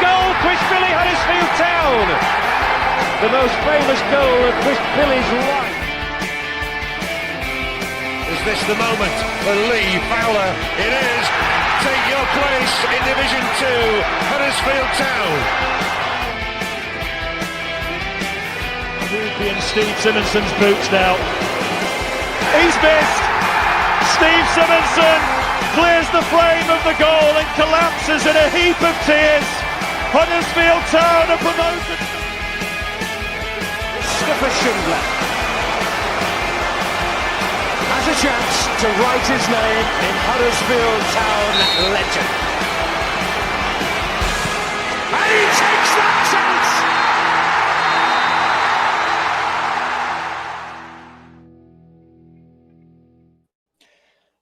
goal, Quishbilly Huddersfield Town. The most famous goal of Quishbilly's life. Is this the moment for Lee Fowler? It is. Take your place in Division 2, Huddersfield Town. Ruby and Steve Simonson's boots now. He's missed. Steve Simonson clears the frame of the goal and collapses in a heap of tears. Huddersfield Town are promoted. Mustafa Schindler has a chance to write his name in Huddersfield Town legend. And he takes that chance!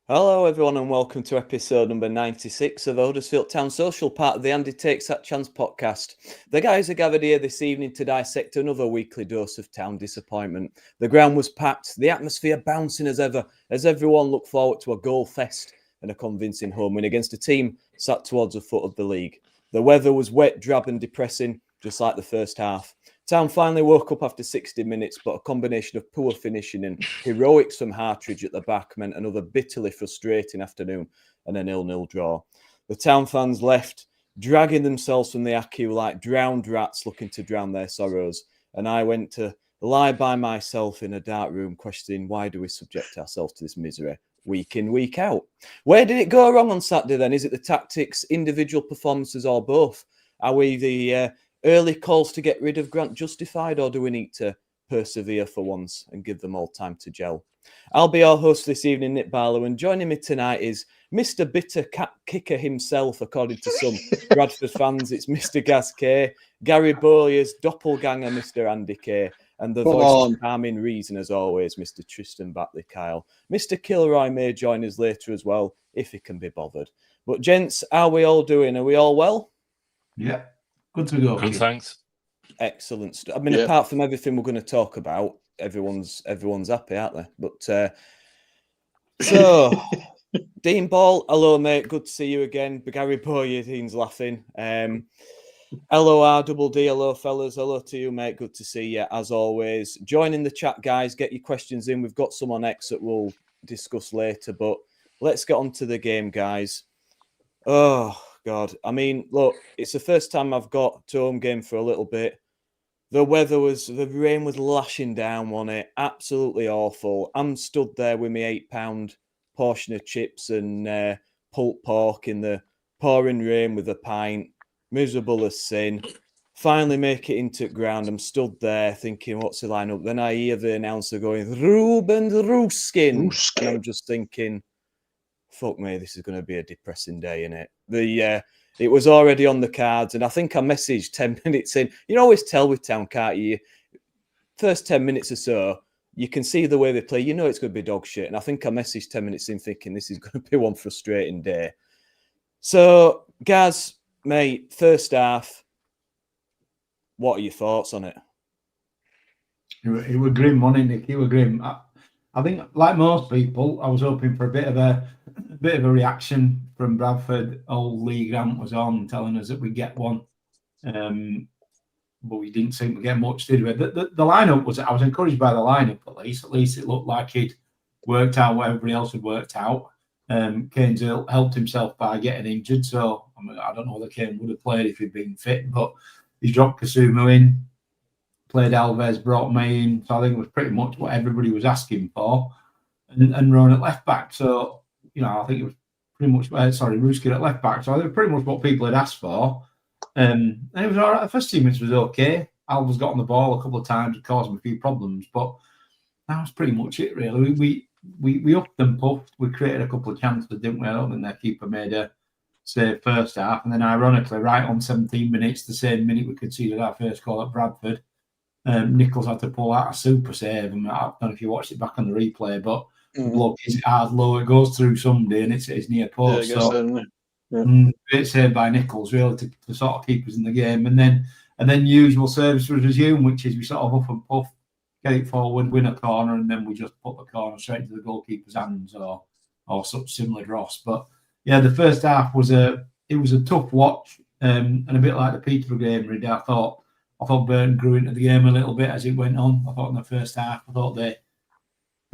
Hello everyone and welcome to episode number 96 of Huddersfield Town Social, part of the Andy Takes That Chance podcast. The guys are gathered here this evening to dissect another weekly dose of town disappointment. The ground was packed, the atmosphere bouncing as ever, as everyone looked forward to a goal fest and a convincing home win against a team sat towards the foot of the league. The weather was wet, drab and depressing, just like the first half. Town finally woke up after 60 minutes, but a combination of poor finishing and heroics from Hartridge at the back meant another bitterly frustrating afternoon and a 0-0 draw. The Town fans left, dragging themselves from the ACU like drowned rats looking to drown their sorrows. And I went to lie by myself in a dark room questioning why do we subject ourselves to this misery week in, week out? Where did it go wrong on Saturday then? Is it the tactics, individual performances or both? Are we the early calls to get rid of Grant justified, or do we need to persevere for once and give them all time to gel? I'll be your host this evening, Nick Barlow, and joining me tonight is Mr. Bitter Cat Kicker himself, according to some Bradford fans. It's Mr. Gaz K, Gary Bowyer's doppelganger, Mr. Andy K, and the voice of calming reason, as always, Mr. Tristan Batley Kyle. Mr. Kilroy may join us later as well, if he can be bothered. But gents, how are we all doing? Are we all well? Yeah. Good to go. Good, thanks. Excellent. I mean, apart from everything we're going to talk about, everyone's happy, aren't they? But so, Dean Ball, hello, mate. Good to see you again. Gary Bowyer, Dean's laughing. LORDD, hello, fellas. Hello to you, mate. Good to see you, as always. Join in the chat, guys. Get your questions in. We've got some on X that we'll discuss later, but let's get on to the game, guys. Oh, God. I mean, look, it's the first time I've got to home game for a little bit. The rain was lashing down on it. Absolutely awful. I'm stood there with my £8 portion of chips and pulled pork in the pouring rain with a pint. Miserable as sin. Finally make it into ground. I'm stood there thinking, what's the lineup? Then I hear the announcer going, Ruben Ruskin. And I'm just thinking, fuck me, this is going to be a depressing day, innit? It was already on the cards, and I think I messaged 10 minutes in. You can always tell with Town, can't you? First 10 minutes or so, you can see the way they play. You know it's going to be dog shit. And I think I messaged 10 minutes in thinking this is going to be one frustrating day. So, Gaz, mate, first half, what are your thoughts on it? It was grim, wasn't it, Nick? It was grim. I think, like most people, I was hoping for a bit of a reaction from Bradford. Old Lee Grant was on telling us that we'd get one, but we didn't seem to get much, did we? The lineup was. I was encouraged by the lineup at least. At least it looked like he'd worked out what everybody else had worked out. Kane's helped himself by getting injured, so I mean, I don't know whether Kane would have played if he'd been fit, but he's dropped Kasumu in. Played Alves, brought May in, so I think it was pretty much what everybody was asking for, and Rowan at left back. So I think it was pretty much Ruskin at left back. So I think pretty much what people had asked for, and it was all right. The first 2 minutes was okay. Alves got on the ball a couple of times, it caused him a few problems, but that was pretty much it really. We upped and puffed. We created a couple of chances, didn't we? I don't think their keeper made a save first half, and then ironically, right on 17 minutes, the same minute we conceded our first goal at Bradford. Nichols had to pull out a super save. I don't know if you watched it back on the replay, but the bloke is hard low. It goes through somebody and it's near post. Great save by Nichols, really, to sort of keep us in the game. And then usual service was resumed, which is we sort of up and puff, get it forward, win a corner, and then we just put the corner straight into the goalkeeper's hands or such similar dross. But yeah, the first half was a tough watch. And a bit like the Peterborough game, really, I thought Burton grew into the game a little bit as it went on. I thought in the first half, I thought they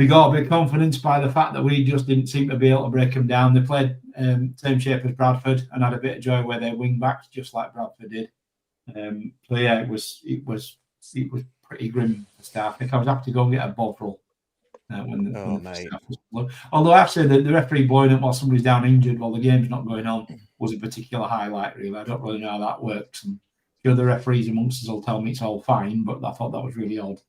got a bit of confidence by the fact that we just didn't seem to be able to break them down. They played same shape as Bradford and had a bit of joy where their wing backs, just like Bradford did. So yeah, it was pretty grim for staff. I think I was happy to go and get a bovril when the staff was low. Although I have to say that the referee blowing up while somebody's down injured while the game's not going on was a particular highlight. Really, I don't really know how that works. And the other referees amongst us will tell me it's all fine, but I thought that was really odd.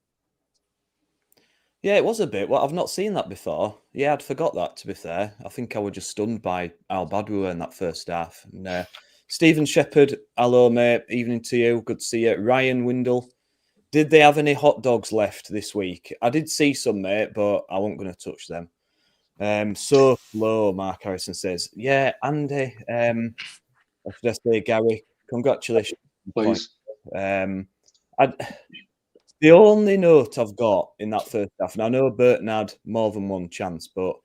Yeah, it was a bit. Well, I've not seen that before. Yeah, I'd forgot that, to be fair. I think I was just stunned by how bad we were in that first half. And, Stephen Shepherd, hello, mate. Evening to you. Good to see you. Ryan Windle, did they have any hot dogs left this week? I did see some, mate, but I wasn't going to touch them. So low, Mark Harrison says. Yeah, Andy, or should I say Gary, congratulations. Please. The only note I've got in that first half, and I know Burton had more than one chance, but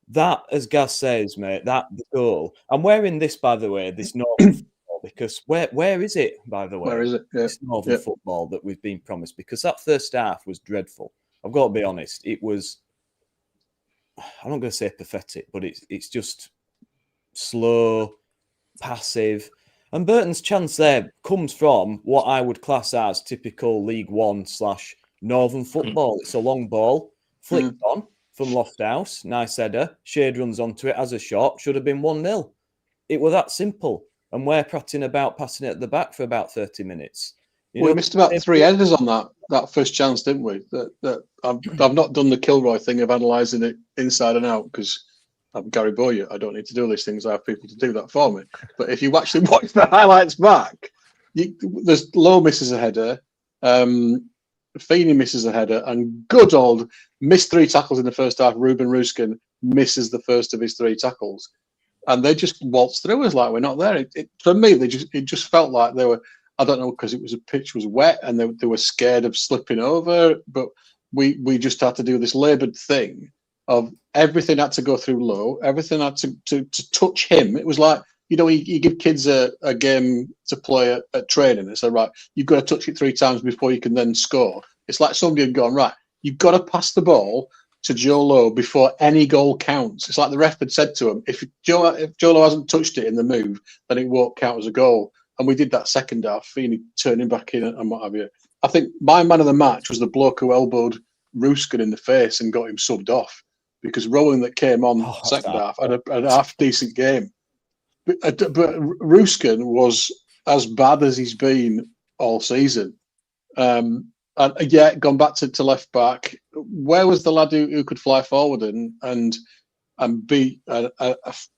that, as Gaz says, mate, that goal. I'm wearing this, by the way, this Northern football, because where is it, by the way? Where is it? Yeah. This Northern football that we've been promised, because that first half was dreadful. I've got to be honest. It was, I'm not going to say pathetic, but it's just slow, passive. And Burton's chance there comes from what I would class as typical League One / Northern football. It's a long ball, flicked on from Lofthouse, nice header. Shade runs onto it as a shot. Should have been 1-0. It was that simple. And we're prattling about passing it at the back for about 30 minutes. We missed about 3 headers on that first chance, didn't we? That I've not done the Kilroy thing of analysing it inside and out because I'm Gary Bowyer. I don't need to do these things. I have people to do that for me. But if you actually watch the highlights back, there's Lowe misses a header, Feeney misses a header, and good old missed 3 tackles in the first half. Ruben Ruskin misses the first of his 3 tackles, and they just waltzed through us like we're not there. For me, it just felt like they were. I don't know, because the pitch was wet and they were scared of slipping over, but we just had to do this laboured thing of everything had to go through Lowe, everything had to touch him. It was like, you give kids a game to play at training and say, right, you've got to touch it 3 times before you can then score. It's like somebody had gone, right, you've got to pass the ball to Joe Lowe before any goal counts. It's like the ref had said to him, if Joe Lowe hasn't touched it in the move, then it won't count as a goal. And we did that second half, Feeney turning back in and what have you. I think my man of the match was the bloke who elbowed Ruskin in the face and got him subbed off, because Rowan that came on second half had a half-decent game. But Ruskin was as bad as he's been all season. And yeah, gone back to left back. Where was the lad who could fly forward and be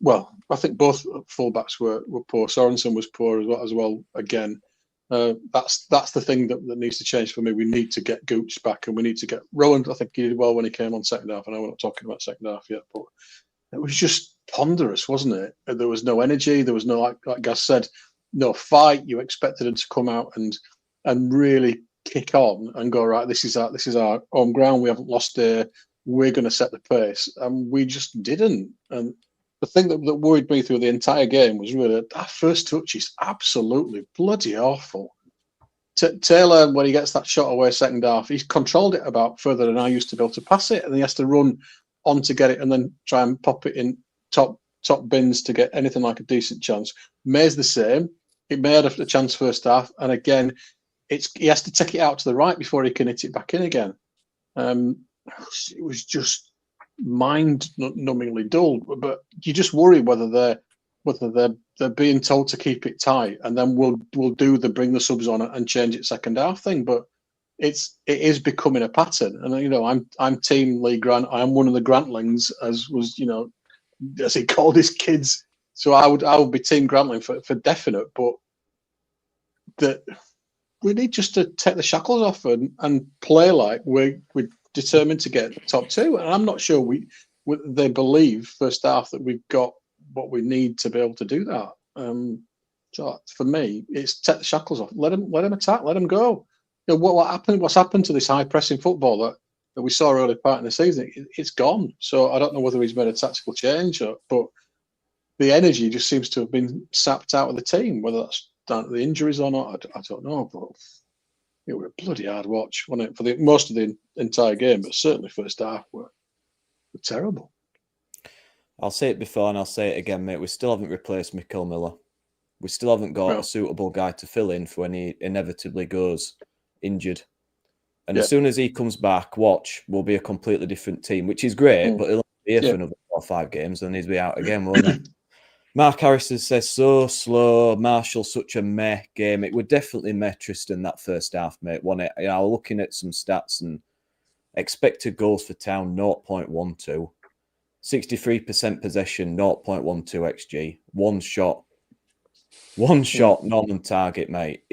well? I think both fullbacks were poor. Sorensen was poor as well. Again, that's the thing that needs to change for me. We need to get Gooch back, and we need to get Rowan. I think he did well when he came on second half. I know we're not talking about second half yet, but it was just ponderous, wasn't it? There was no energy. There was no, like Gaz said, no fight. You expected him to come out and really kick on and go, right, this is our home ground. We haven't lost there. We're going to set the pace, and we just didn't. And the thing that worried me through the entire game was really that first touch is absolutely bloody awful. Taylor, when he gets that shot away second half, he's controlled it about further than I used to be able to pass it, and he has to run on to get it and then try and pop it in top bins to get anything like a decent chance. May's the same. It may have a chance first half, and again, he has to take it out to the right before he can hit it back in again. It was just mind-numbingly dull. But you just worry whether they're being told to keep it tight, and then we'll do the bring the subs on and change it second half thing. But it is becoming a pattern. And I'm Team Lee Grant. I am one of the Grantlings, as was as he called his kids. So I would be Team Grantling for definite. But that we need just to take the shackles off and play like we're determined to get top 2. And I'm not sure they believe first half that we've got what we need to be able to do that. So for me, it's take the shackles off. Let them attack. Let them go. What happened? What's happened to this high pressing football that we saw early part in the season? It's gone. So I don't know whether he's made a tactical change, but the energy just seems to have been sapped out of the team. Whether that's down to the injuries or not, I don't know. But it was a bloody hard watch, wasn't it, for most of the entire game? But certainly first half were terrible. I'll say it before and I'll say it again, mate. We still haven't replaced Mikel Miller. We still haven't got a suitable guy to fill in for when he inevitably goes injured. And as soon as he comes back, we'll be a completely different team, which is great, but he'll be here for another 4 or 5 games and he'll be out again, won't he? Mark Harrison says, so slow. Marshall, such a meh game. It would definitely meh Tristan that first half, mate, wasn't it? I was looking at some stats and expected goals for Town, 0.12. 63% possession, 0.12 XG. One shot, not on target, mate.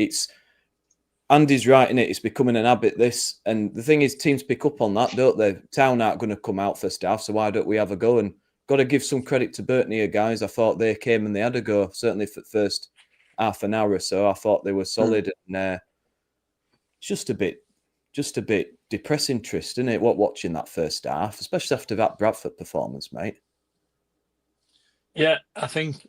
Andy's right in it. It's becoming an habit, this. And the thing is, teams pick up on that, don't they? Town aren't going to come out first half, so why don't we have a go? And got to give some credit to Burton here, guys. I thought they came and they had a go, certainly for the first half an hour or so. I thought they were solid. And it's just a bit depressing, Tristan, isn't it? Watching that first half, especially after that Bradford performance, mate. Yeah, I think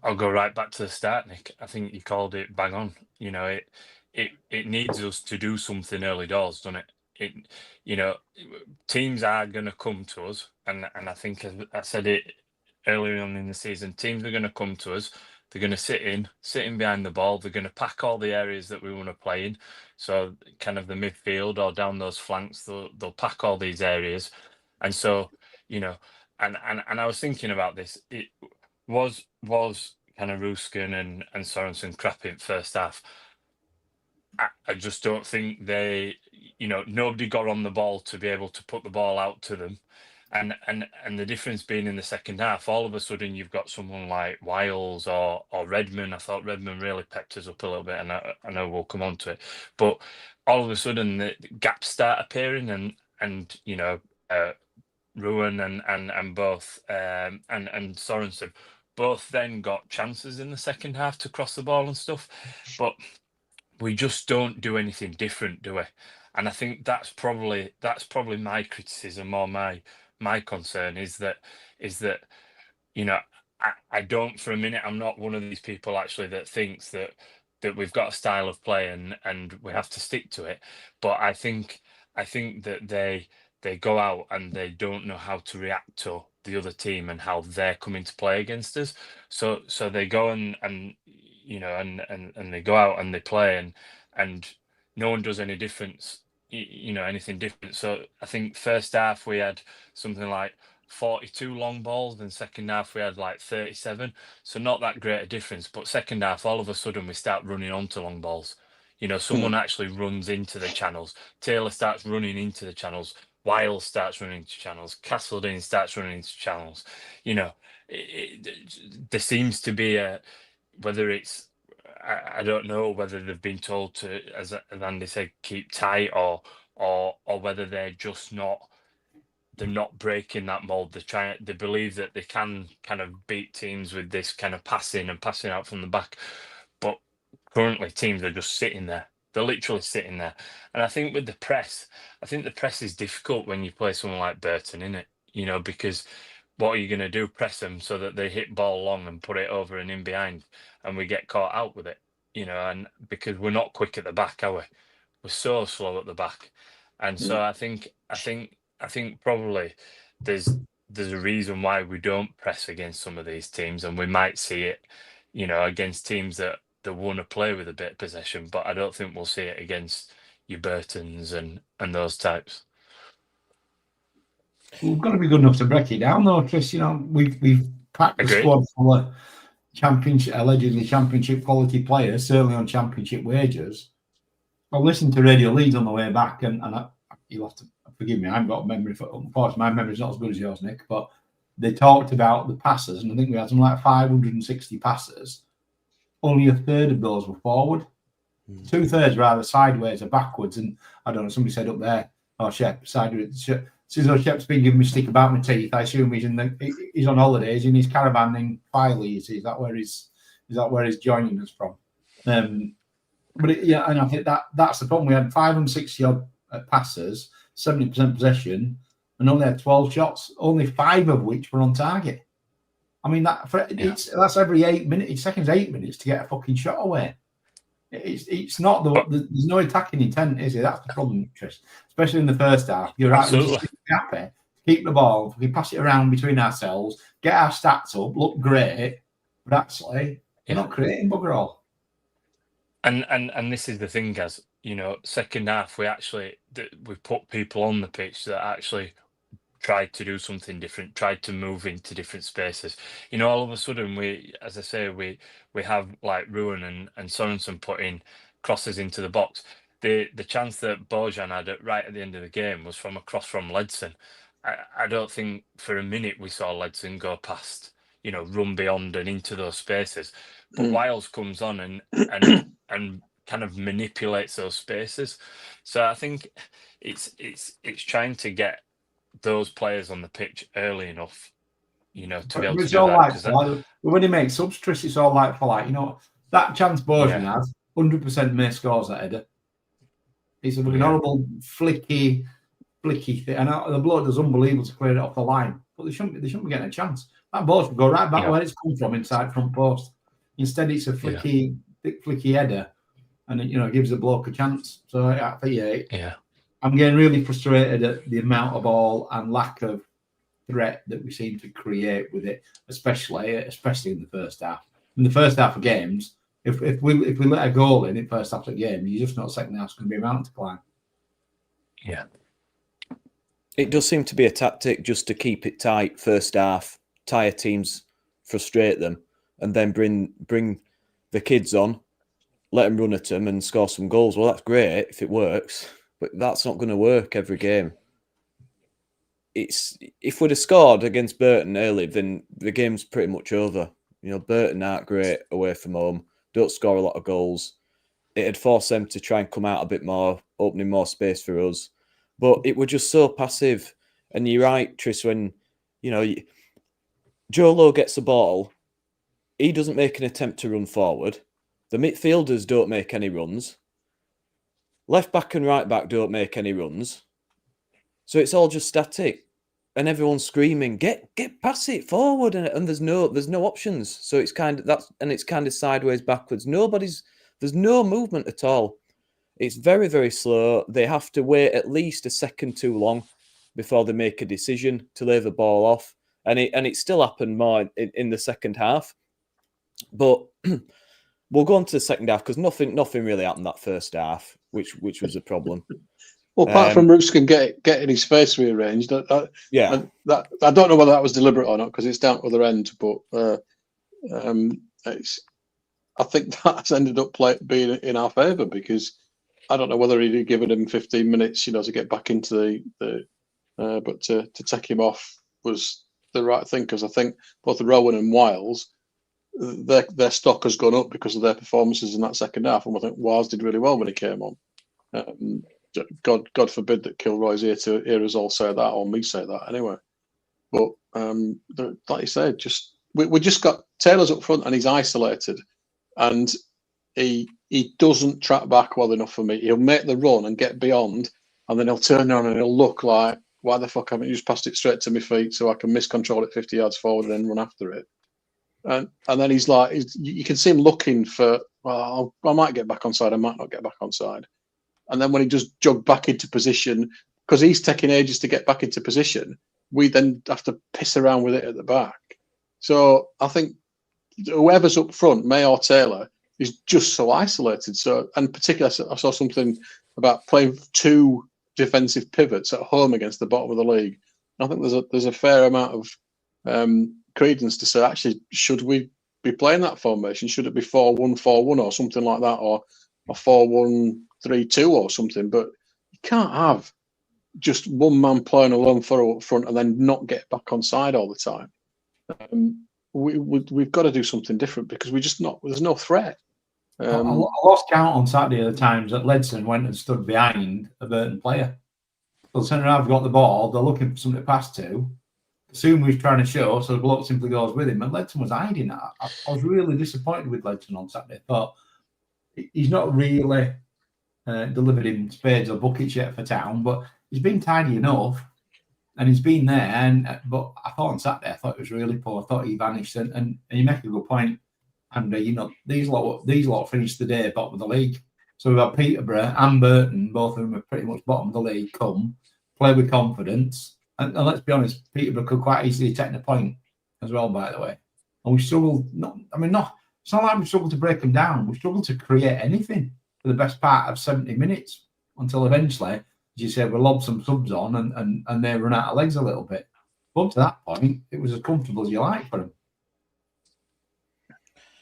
I'll go right back to the start, Nick. I think you called it bang on. You know, it needs us to do something early doors, doesn't it? Teams are going to come to us, and I think I said it earlier on in the season. Teams are going to come to us. They're going to sit in behind the ball. They're going to pack all the areas that we want to play in. So kind of the midfield or down those flanks, they'll pack all these areas. And so, and I was thinking about this. It was kind of Ruskin and Sorensen crapping first half. I just don't think nobody got on the ball to be able to put the ball out to them. And the difference being in the second half, all of a sudden you've got someone like Wiles or Redmond. I thought Redmond really pepped us up a little bit, and I know we'll come on to it. But all of a sudden the gaps start appearing, and Ruan and both and Sorensen both then got chances in the second half to cross the ball and stuff, but we just don't do anything different, do we? And I think that's probably my criticism or my concern is that I don't for a minute. I'm not one of these people actually that thinks that we've got a style of play and we have to stick to it. But I think that they go out and they don't know how to react to the other team and how they're coming to play against us. So they go and they go out and they play and no one does any difference, anything different. So I think first half we had something like 42 long balls, then second half we had like 37. So not that great a difference, but second half all of a sudden we start running onto long balls. Someone actually runs into the channels. Taylor starts running into the channels. Wiles starts running into channels. Castledine starts running into channels. There seems to be whether it's, I don't know whether they've been told to, as Andy said, keep tight or whether they're just they're not breaking that mold. They believe that they can kind of beat teams with this kind of passing out from the back. But currently teams are just sitting there. They're literally sitting there. And I think with the press, the press is difficult when you play someone like Burton, isn't it? Because what are you going to do? Press them so that they hit ball long and put it over and in behind and we get caught out with it, and because we're not quick at the back, are we? We're so slow at the back. And so I think probably there's a reason why we don't press against some of these teams, and we might see it, against teams that want to play with a bit of possession, but I don't think we'll see it against your Burtons and those types. We've got to be good enough to break it down, though, Chris. We've packed the squad full of allegedly championship quality players, certainly on championship wages. I listened to Radio Leeds on the way back, and you'll have to forgive me. I haven't got a memory for. Unfortunately, my memory's not as good as yours, Nick. But they talked about the passes, and I think we had something like 560 passes. Only a third of those were forward. 2/3 were either sideways or backwards. And I don't know, somebody said up there, Shep, sideways. Since Shep's been giving me stick about my teeth, I assume he's on holidays in his caravan in Filey. Is that where he's joining us from? And I think that's the problem. We had 560 odd passes, 70% possession, and only had 12 shots, only 5 of which were on target. I mean, that's every 8 minutes. It seconds 8 minutes to get a fucking shot away. It's not there's no attacking intent, is it? That's the problem, Tris. Especially in the first half. You're right. We're just happy. Keep the ball. We pass it around between ourselves. Get our stats up. Look great. But actually, we're not creating bugger all. And this is the thing, guys. Second half we put people on the pitch that actually tried to do something different, tried to move into different spaces. All of a sudden we have like Ruan and Sorensen putting crosses into the box. The chance that Bojan had right at the end of the game was from a cross from Ledson. I don't think for a minute we saw Ledson go past, run beyond and into those spaces. But Wiles comes on and kind of manipulates those spaces. So I think it's trying to get those players on the pitch early enough, to be able to do that. When he makes substress, it's all like for like. That chance Bojan has, 100% May scores that header. It's a horrible flicky thing, and the bloke does unbelievable to clear it off the line. But they shouldn't be getting a chance. That ball should go right back where it's come from, inside front post. Instead, it's a flicky header, and it gives the bloke a chance. So I'm getting really frustrated at the amount of ball and lack of threat that we seem to create with it, especially in the first half. In the first half of games, if we let a goal in first half of the game, you just know second half's going to be a mountain to climb. Yeah. It does seem to be a tactic just to keep it tight first half, tire teams, frustrate them, and then bring the kids on, let them run at them and score some goals. Well, that's great if it works, but that's not going to work every game. If we'd have scored against Burton early, then the game's pretty much over. Burton aren't great away from home, don't score a lot of goals. It'd force them to try and come out a bit more, opening more space for us. But it was just so passive. And you're right, Tris, when, Joe Lowe gets the ball, he doesn't make an attempt to run forward. The midfielders don't make any runs. Left back and right back don't make any runs. So it's all just static. And everyone's screaming, get pass it forward, and there's no options. So it's kind of sideways, backwards. There's no movement at all. It's very, very slow. They have to wait at least a second too long before they make a decision to lay the ball off. And it still happened more in the second half. But we'll go on to the second half because nothing really happened that first half, which was a problem. Well, apart from Ruskin getting his face rearranged, I don't know whether that was deliberate or not because it's down at the other end. But I think that's ended up being in our favour because I don't know whether he'd have given him 15 minutes, to get back into but to take him off was the right thing because I think both Rowan and Wiles, their stock has gone up because of their performances in that second half, and I think Wiles did really well when he came on. God forbid that Kilroy's here to hear us all say that or me say that anyway. But like you said, we just got Taylor's up front and he's isolated, and he doesn't track back well enough for me. He'll make the run and get beyond, and then he'll turn around and he'll look like, why the fuck haven't you just passed it straight to my feet so I can miscontrol it 50 yards forward and then run after it? And then he's like, you can see him looking for, well, I might get back onside, I might not get back onside. And then when he just jogged back into position, because he's taking ages to get back into position, we then have to piss around with it at the back. So I think whoever's up front, May or Taylor, is just so isolated. So, and particularly, I saw something about playing 2 defensive pivots at home against the bottom of the league. I think there's a fair amount of credence to say, actually, should we be playing that formation? Should it be 4-1-4-1 or something like that, or 4-1-3-2 or something? But you can't have just one man playing a long furrow up front and then not get back on side all the time. We've got to do something different because there's no threat. I lost count on Saturday of the times that Ledson went and stood behind a Burton player. So the centre half got the ball, they're looking for somebody to pass to. Assume he's trying to show, so the bloke simply goes with him. And Ledson was hiding that. I was really disappointed with Ledson on Saturday. I thought he's not really delivered him spades or buckets yet for Town, but he's been tidy enough. And he's been there, but I thought on Saturday, I thought it was really poor. I thought he vanished, and you make a good point, Andy. You know, these lot finished the day bottom of the league. So we've got Peterborough and Burton, both of them are pretty much bottom of the league. Come play with confidence, and let's be honest, Peterborough could quite easily take the point as well. By the way, and we struggled. It's not like we struggled to break them down. We struggled to create anything for the best part of 70 minutes until eventually, as you said, we lobbed some subs on and they run out of legs a little bit. But up to that point, it was as comfortable as you like for them.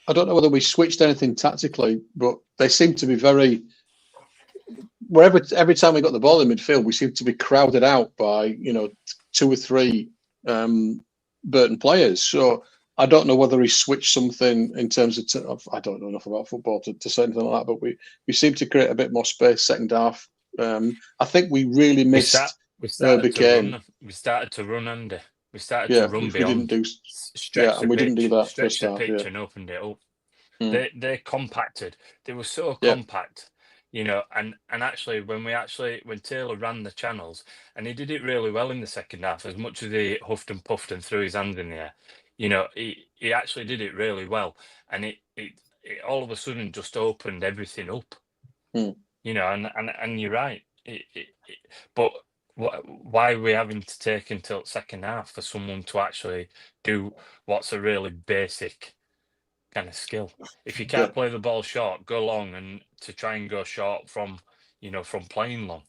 I don't know whether we switched anything tactically, but they seem to be very. Every time we got the ball in midfield, we seem to be crowded out by 2 or 3 Burton players. So I don't know whether he switched something in terms of. I don't know enough about football to say anything like that, but we seem to create a bit more space second half. I think we really missed. We started to run under. We started to run beyond. And we didn't do that. Stretch the pitch and opened it up. They compacted. They were so compact, And actually, when Taylor ran the channels, and he did it really well in the second half, as much as he huffed and puffed and threw his hand in the air, he actually did it really well, and it all of a sudden just opened everything up. And you're right. But why are we having to take until second half for someone to actually do what's a really basic kind of skill? If you can't play the ball short, go long, and to try and go short from playing long.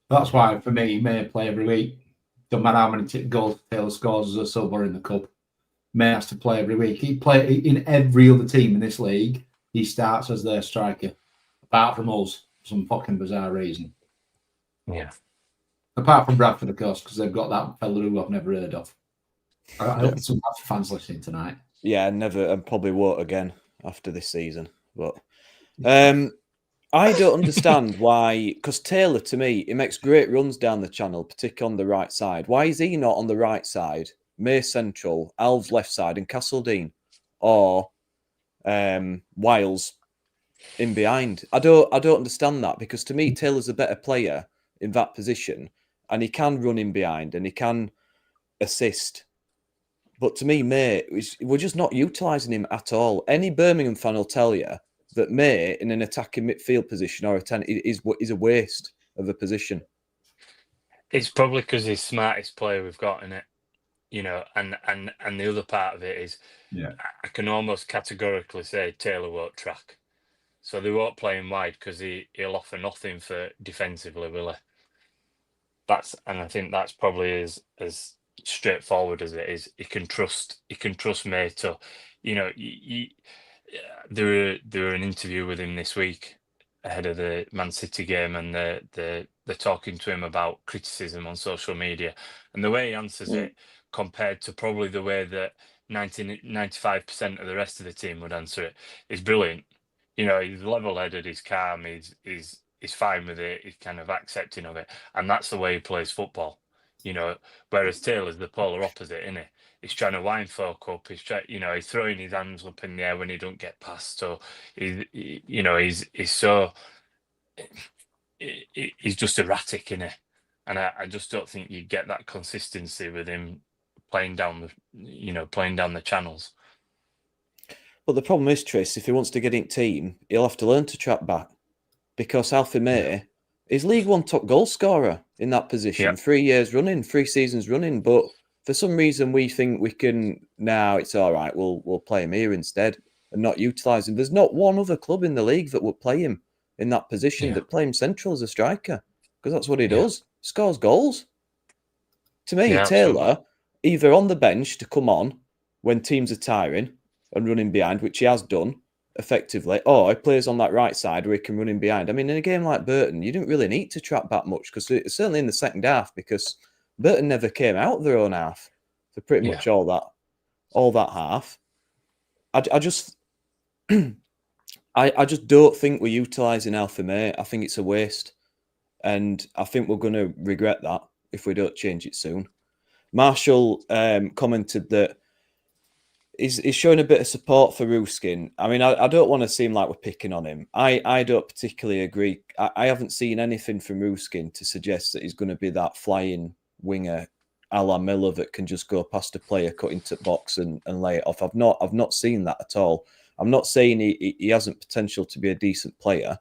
That's why for me, he may play every week. Don't matter how many goals Taylor scores as a silver in the cup. May has to play every week. He play in every other team in this league. He starts as their striker, apart from us, for some fucking bizarre reason. Yeah. Apart from Bradford, of course, because they've got that fella who I've never heard of. I hope there's some Bradford fans listening tonight. Yeah, never, and probably won't again after this season. But I don't understand why, because Taylor, to me, he makes great runs down the channel, particularly on the right side. Why is he not on the right side, May Central, Alves left side, and Castledine, or Wiles in behind? I don't understand that, because to me, Taylor's a better player in that position, and he can run in behind and he can assist. But to me, May, we're just not utilising him at all. Any Birmingham fan will tell you that May in an attacking midfield position or a 10 is a waste of a position. It's probably because he's the smartest player we've got in it, and the other part of it is, I can almost categorically say Taylor won't track. So they won't play him wide because he'll offer nothing for defensively, will he? And I think that's probably as straightforward as it is. He can trust May to, there were an interview with him this week ahead of the Man City game, and they're talking to him about criticism on social media, and the way he answers it compared to probably the way that 95% of the rest of the team would answer it is brilliant. He's level-headed, he's calm, he's fine with it, he's kind of accepting of it, and that's the way he plays football. Whereas Taylor's the polar opposite, isn't he? He's trying to wind folk up. He's throwing his hands up in the air when he don't get past. So he's just erratic, isn't he? And I just don't think you get that consistency with him playing down the channels. But the problem is, Tris, if he wants to get in team, he'll have to learn to track back, because Alfie May is League One top goal scorer in that position, 3 years running, 3 seasons running. But for some reason, we think we can now. It's all right. We'll play him here instead and not utilise him. There's not one other club in the league that would play him in that position, that play him central as a striker, because that's what he does. He scores goals. To me, Taylor either on the bench to come on when teams are tiring and running behind, which he has done effectively, or he plays on that right side where he can run in behind. I mean, in a game like Burton, you didn't really need to track back much, because certainly in the second half, because Burton never came out of their own half for pretty much all that half. I just I just don't think we're utilising Alfie May. I think it's a waste, and I think we're going to regret that if we don't change it soon. Marshall commented that he's showing a bit of support for Ruskin. I mean, I don't want to seem like we're picking on him. I don't particularly agree. I haven't seen anything from Ruskin to suggest that he's going to be that flying winger a la Miller that can just go past a player, cut into the box and lay it off. I've not seen that at all. I'm not saying he hasn't potential to be a decent player,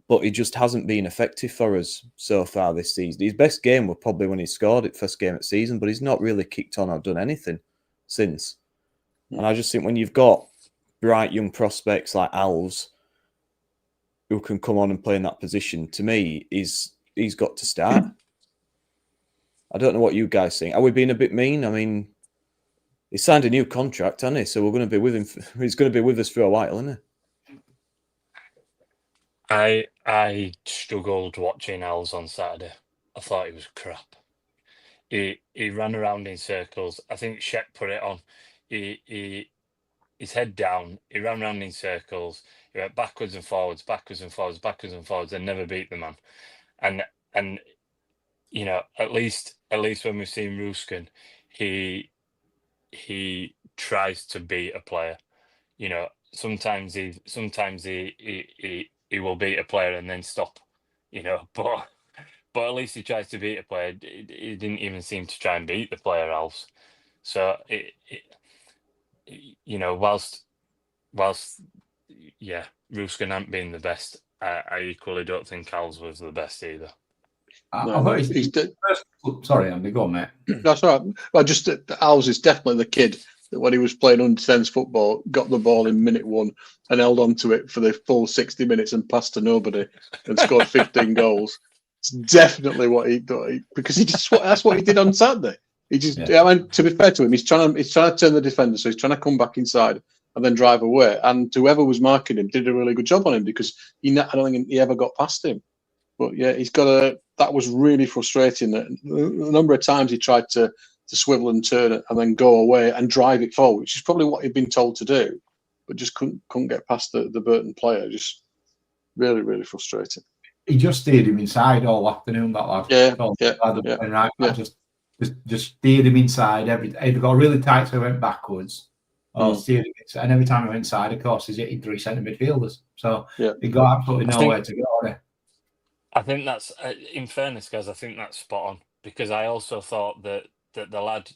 but he just hasn't been effective for us so far this season. His best game was probably when he scored it first game of the season, but he's not really kicked on or done anything since. And I just think when you've got bright young prospects like Alves who can come on and play in that position, to me, he's got to start. I don't know what you guys think. Are we being a bit mean? I mean, he signed a new contract, hasn't he? So we're going to be with him. He's going to be with us for a while, isn't he? I struggled watching Els on Saturday. I thought he was crap. He ran around in circles. I think Shep put it on. His head down. He ran around in circles. He went backwards and forwards, and never beat the man. And you know, at least when we've seen Ruskin, he tries to beat a player. You know, sometimes he will beat a player and then stop. You know, but at least he tries to beat a player. He didn't even seem to try and beat the player else. So you know, whilst yeah, Ruskin hadn't been the best, I equally don't think Alves was the best either. Sorry, Andy, go on, mate. That's all right. Well, just Alves is definitely the kid that when he was playing under-10s football, got the ball in minute 1 and held on to it for the full 60 minutes and passed to nobody and scored 15 goals. It's definitely what he did, because that's what he did on Saturday. He just, I mean, to be fair to him, he's trying to turn the defender, so he's trying to come back inside and then drive away. And whoever was marking him did a really good job on him, because I don't think he ever got past him. But yeah, that was really frustrating. A number of times he tried to swivel and turn it and then go away and drive it forward, which is probably what he'd been told to do, but just couldn't get past the Burton player. Just really, really frustrating. He just steered him inside all afternoon, that lad. Yeah. Just steered him inside. Either got really tight so he went backwards, or steered him inside. And every time he went inside, of course, he's hitting 3 centre midfielders. So he got absolutely nowhere to go. I think that's, in fairness, guys, I think that's spot on, because I also thought that the lad,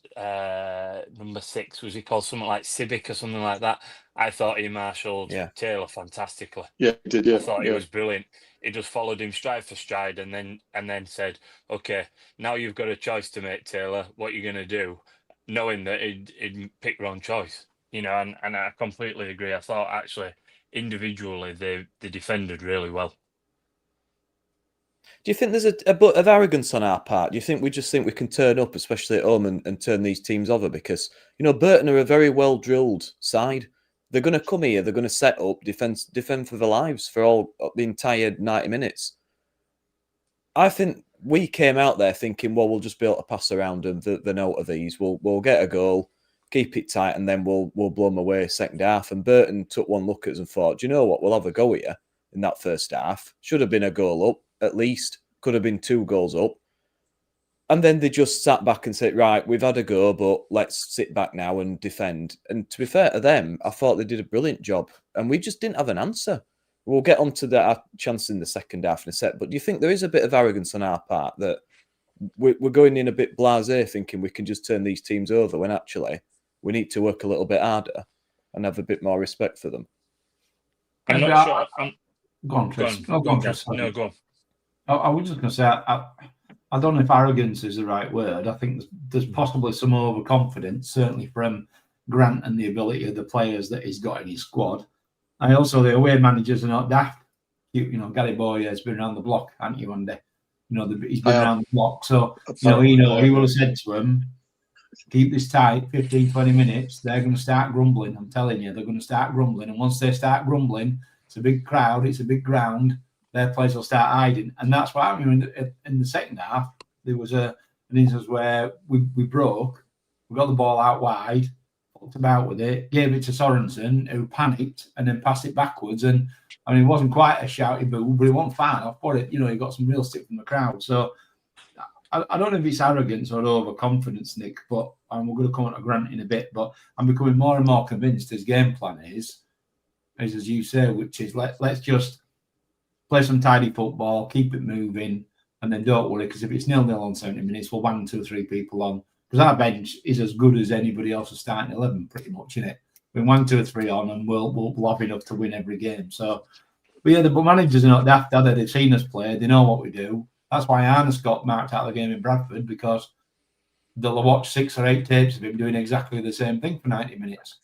number 6, was he called something like Civic or something like that? I thought he marshalled Taylor fantastically. Yeah, he did. Yeah, I thought he was brilliant. He just followed him stride for stride, and then said, "Okay, now you've got a choice to make, Taylor. What are you going to do?" Knowing that he'd pick wrong choice, you know. And I completely agree. I thought actually individually they defended really well. Do you think there's a bit of arrogance on our part? Do you think we just think we can turn up, especially at home, and turn these teams over? Because, you know, Burton are a very well-drilled side. They're going to come here, they're going to set up, defend for their lives for all the entire 90 minutes. I think we came out there thinking, well, we'll just be able to pass around them the note of these. We'll get a goal, keep it tight, and then we'll blow them away second half. And Burton took one look at us and thought, do you know what? We'll have a go here in that first half. Should have been a goal up. At least could have been 2 goals up. And then they just sat back and said, right, we've had a go, but let's sit back now and defend. And to be fair to them, I thought they did a brilliant job. And we just didn't have an answer. We'll get on to that chance in the second half in a sec. But do you think there is a bit of arrogance on our part that we're going in a bit blasé, thinking we can just turn these teams over, when actually we need to work a little bit harder and have a bit more respect for them? I'm not sure. Go on, Chris. Go on. Go on. I was just going to say, I don't know if arrogance is the right word. I think there's possibly some overconfidence, certainly from Grant and the ability of the players that he's got in his squad. And also the away managers are not daft. You know, Gary Boyer has been around the block, hasn't you, Andy? You know, he's been around the block. So, he would have said to him, keep this tight, 15, 20 minutes. They're going to start grumbling. I'm telling you, they're going to start grumbling. And once they start grumbling, it's a big crowd, it's a big ground. Their players will start hiding, and that's what happened in the second half. There was an instance where we broke, we got the ball out wide, fucked about with it, gave it to Sorensen, who panicked and then passed it backwards. And I mean, it wasn't quite a shouty boo, but it wasn't far enough. But he got some real stick from the crowd. So I don't know if it's arrogance or overconfidence, Nick. But we're going to come on to Grant in a bit. But I'm becoming more and more convinced his game plan is as you say, which is let's just play some tidy football, keep it moving, and then don't worry, because if it's 0-0 on 70 minutes, we'll bang 2 or 3 people on. Because our bench is as good as anybody else's starting 11, pretty much, isn't it? We wang 2 or 3 on, and we'll have enough to win every game. So, but yeah, the managers are not daft, are they? They've seen us play, they know what we do. That's why Arnes got marked out of the game in Bradford, because they'll watch 6 or 8 tapes of him doing exactly the same thing for 90 minutes.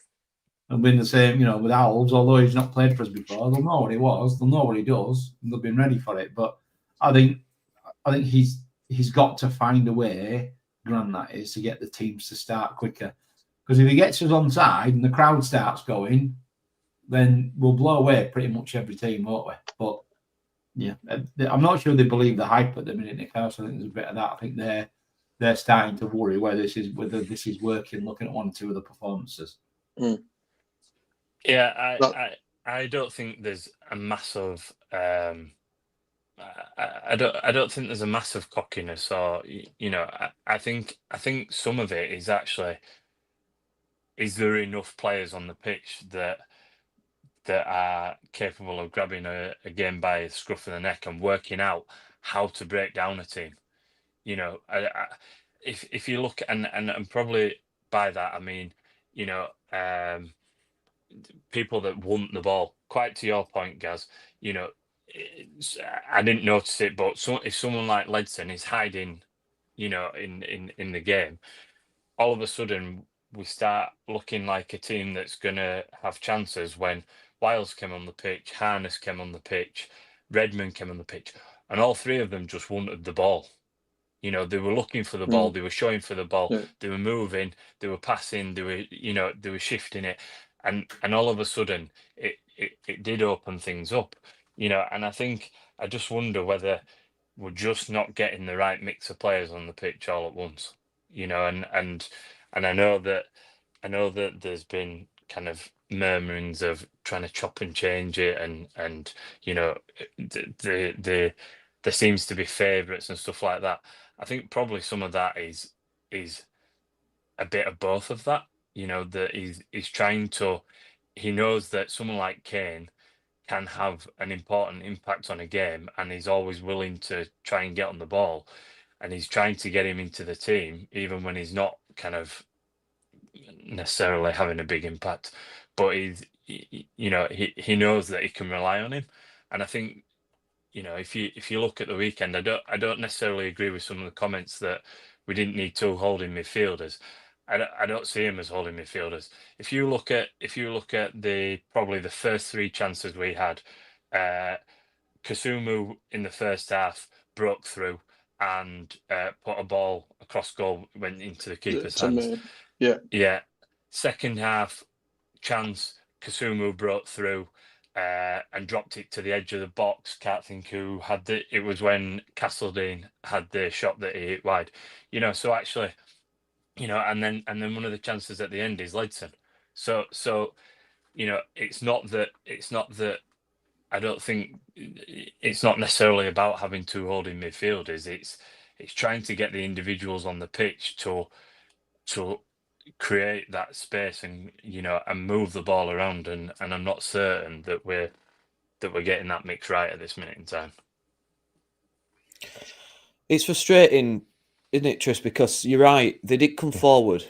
And been the same, with Owls, although he's not played for us before, they'll know what he was, they'll know what he does, and they'll be ready for it. But I think he's got to find a way, Grant, that is, to get the teams to start quicker. Because if he gets us onside and the crowd starts going, then we'll blow away pretty much every team, won't we? But yeah, I'm not sure they believe the hype at the minute, Nick House. I think there's a bit of that. I think they're starting to worry whether this is working, looking at 1 or 2 of the performances. Mm. Yeah, I don't think there's a massive I don't think there's a massive cockiness, or I think some of it is actually, is there enough players on the pitch that are capable of grabbing a game by the scruff of the neck and working out how to break down a team. If you look, and probably by that I mean, people that want the ball. Quite to your point, Gaz, I didn't notice it, but if someone like Ledson is hiding, in the game, all of a sudden we start looking like a team that's going to have chances. When Wiles came on the pitch, Harness came on the pitch, Redmond came on the pitch, and all 3 of them just wanted the ball. They were looking for the ball, they were showing for the ball, they were moving, they were passing, they were shifting it, and all of a sudden it did open things up, and I just wonder whether we're just not getting the right mix of players on the pitch all at once, and I know that there's been kind of murmurings of trying to chop and change it, and there seems to be favourites and stuff like that. I think probably some of that is a bit of both of that. That he's trying to. He knows that someone like Kane can have an important impact on a game, and he's always willing to try and get on the ball, and he's trying to get him into the team even when he's not kind of necessarily having a big impact. But he knows that he can rely on him, and I think. If you look at the weekend, I don't necessarily agree with some of the comments that we didn't need 2 holding midfielders. I don't see him as holding midfielders. If you look at probably the first 3 chances we had, Kasumu in the first half broke through and put a ball across goal, went into the keeper's hands. Yeah. Second half chance, Kasumu broke through. And dropped it to the edge of the box. Can't think who had it was when Castledine had the shot that he hit wide. So actually, and then one of the chances at the end is Ledson. So it's not that I don't think it's not necessarily about having 2 holding midfielders. It's trying to get the individuals on the pitch to create that space and and move the ball around, and I'm not certain that we're getting that mix right at this minute in time. It's frustrating, isn't it, Tris? Because you're right, they did come forward,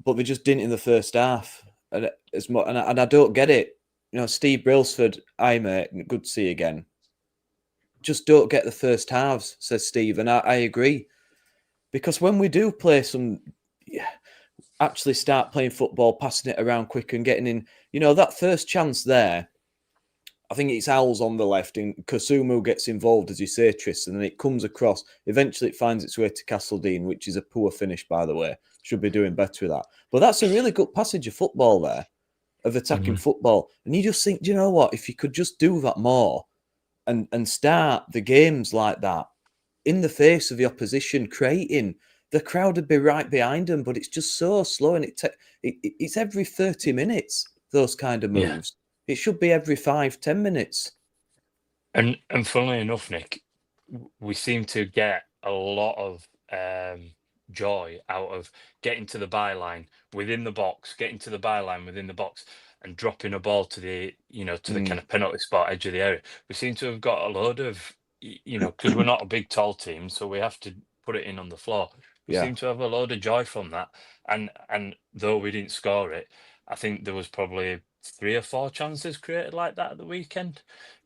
but they just didn't in the first half, and I don't get it. Steve Brailsford, hi mate, good to see you again. Just don't get the first halves, says Steve, and I agree, because when we do play actually start playing football, passing it around quick and getting in, that first chance there, I think it's Owls on the left and Kasumu gets involved, as you say, Tris, and then it comes across. Eventually it finds its way to Castledine, which is a poor finish, by the way. Should be doing better with that. But that's a really good passage of football there, of attacking football. And you just think, do you know what? If you could just do that more and start the games like that, in the face of the opposition, creating, the crowd would be right behind them, but it's just so slow, and it's every 30 minutes, those kind of moves. It should be every 5-10 minutes. And funnily enough, Nick, we seem to get a lot of joy out of getting to the byline within the box, and dropping a ball to the the kind of penalty spot edge of the area. We seem to have got a load of because we're not a big tall team, so we have to put it in on the floor. We seem to have a load of joy from that, and though we didn't score it, I think there was probably 3 or 4 chances created like that at the weekend,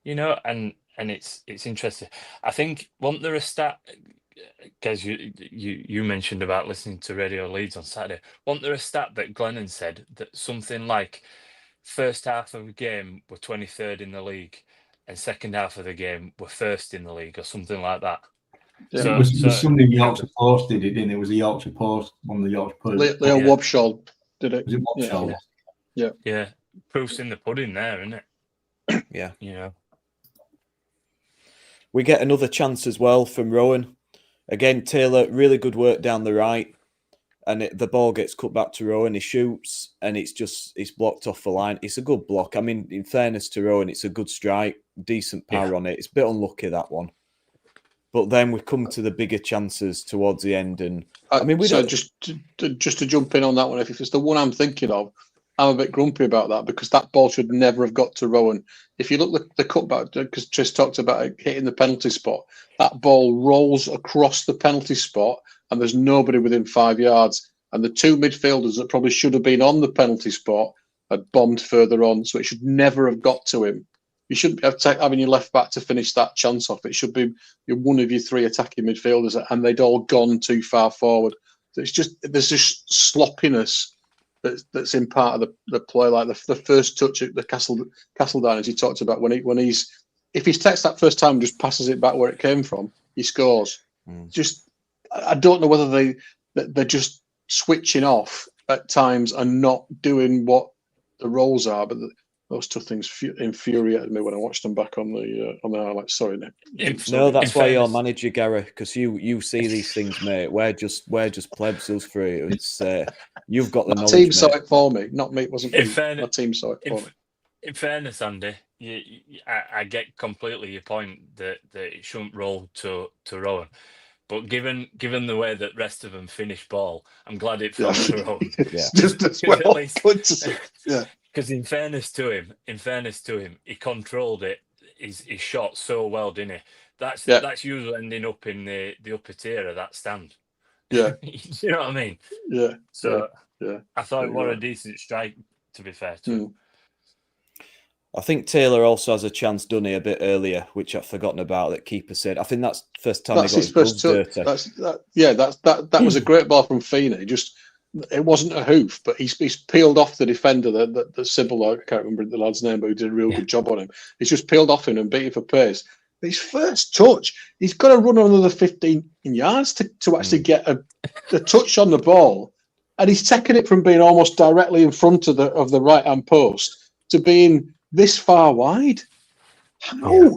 and it's interesting. I think, wasn't there a stat, Gez, you mentioned about listening to Radio Leeds on Saturday, wasn't there a stat that Glennon said that something like first half of the game were 23rd in the league and second half of the game were first in the league or something like that? Yeah. It was somebody in the Yorkshire Post did it, didn't it? It was the Yorkshire Post, one of the Yorkshire Post. Leo Wobschall did it. Was it Wobschall? Yeah. Proof's in the pudding there, isn't it? Yeah. We get another chance as well from Rowan. Again, Taylor, really good work down the right. And the ball gets cut back to Rowan. He shoots and it's blocked off the line. It's a good block. I mean, in fairness to Rowan, it's a good strike, decent power on it. It's a bit unlucky, that one. But then we come to the bigger chances towards the end. And I mean, just to jump in on that one, if it's the one I'm thinking of, I'm a bit grumpy about that because that ball should never have got to Rowan. If you look at the cutback, because Tris talked about it hitting the penalty spot, that ball rolls across the penalty spot and there's nobody within 5 yards. And the 2 midfielders that probably should have been on the penalty spot had bombed further on. So it should never have got to him. You shouldn't have having your left back to finish that chance off. It should be one of your 3 attacking midfielders and they'd all gone too far forward. So there's just sloppiness that's in part of the play, like the first touch at the Castledine, as he talked about, if he takes that first time and just passes it back where it came from, he scores. Just, I don't know whether they're just switching off at times and not doing what the roles are, but those 2 things infuriated me when I watched them back on the highlights. Sorry, Nick. No, that's why you're manager, Gary, because you see these things, mate. We're just plebs us for it. It's you've got the knowledge. My team mate. saw it for me, not me. It wasn't me. My team saw it for me. In fairness, Andy, I get completely your point that it shouldn't roll to Rowan. But given the way that rest of them finished ball, I'm glad it fell to Rowan. Just as well. Because in fairness to him, he controlled it. His shot so well, didn't he? That's usually ending up in the upper tier of that stand. Yeah, you know what I mean. Yeah. So I thought it was a decent strike. To be fair to him. I think Taylor also has a chance done it a bit earlier, which I've forgotten about. That keeper said. I think that's the first time that's he got his first touch. That was a great ball from Feeney. It wasn't a hoof, but he's peeled off the defender, the Sybil, I can't remember the lad's name, but he did a real good job on him. He's just peeled off him and beat him for pace. But his first touch, he's got to run another 15 yards to actually get a touch on the ball. And he's taken it from being almost directly in front of the right-hand post to being this far wide. How? Yeah.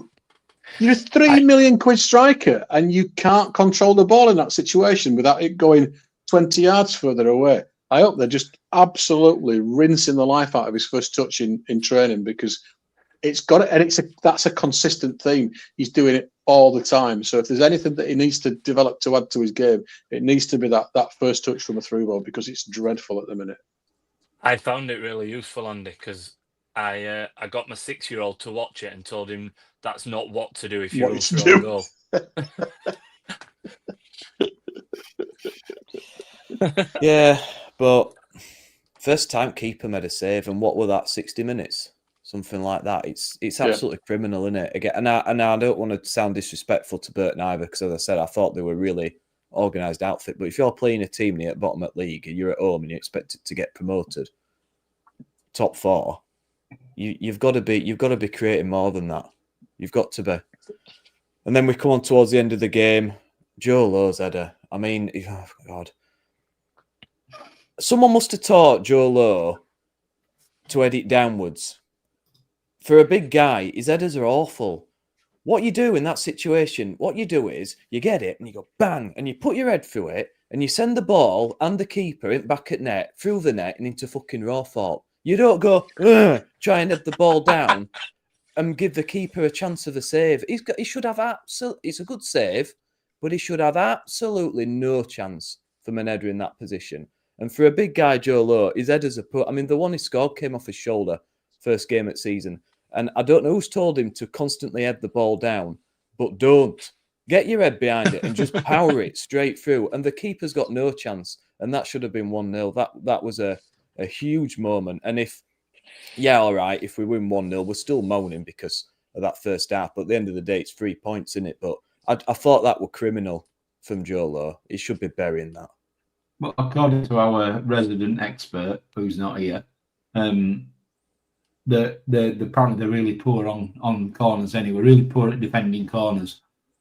You're a £3 million striker and you can't control the ball in that situation without it going 20 yards further away. I hope they're just absolutely rinsing the life out of his first touch in training, because it's got it, and that's a consistent theme. He's doing it all the time. So if there's anything that he needs to develop to add to his game, it needs to be that first touch from a through ball, because it's dreadful at the minute. I found it really useful, Andy, because I got my 6-year-old to watch it and told him that's not what to do if you want to throw a goal. Yeah, but first time keeper made a save, and what were that, 60 minutes? Something like that. It's absolutely criminal, isn't it? Again, and I don't want to sound disrespectful to Burton either, because as I said, I thought they were really organised outfit. But if you're playing a team near at bottom at league and you're at home and you're expected to get promoted, top 4, you've got to be creating more than that. You've got to be. And then we come on towards the end of the game. Joe Lowe's header. I mean, oh God. Someone must have taught Joe Lowe to head it downwards. For a big guy, his headers are awful. What you do in that situation, what you do is you get it and you go bang, and you put your head through it and you send the ball and the keeper back at net, through the net and into fucking raw fault. You don't go, try and head the ball down and give the keeper a chance of a save. He should have it's a good save, but he should have absolutely no chance from an header in that position. And for a big guy, Joe Lowe, his headers are put. I mean, the one he scored came off his shoulder, first game at season. And I don't know who's told him to constantly head the ball down, but don't. Get your head behind it and just power it straight through. And the keeper's got no chance. And that should have been 1-0. That was a huge moment. And if all right, if we win 1-0, we're still moaning because of that first half. But at the end of the day, it's 3 points, in it. But I thought that were criminal from Joe Lowe. He should be burying that. Well, according to our resident expert, who's not here, apparently they're really poor on corners anyway. Really poor at defending corners.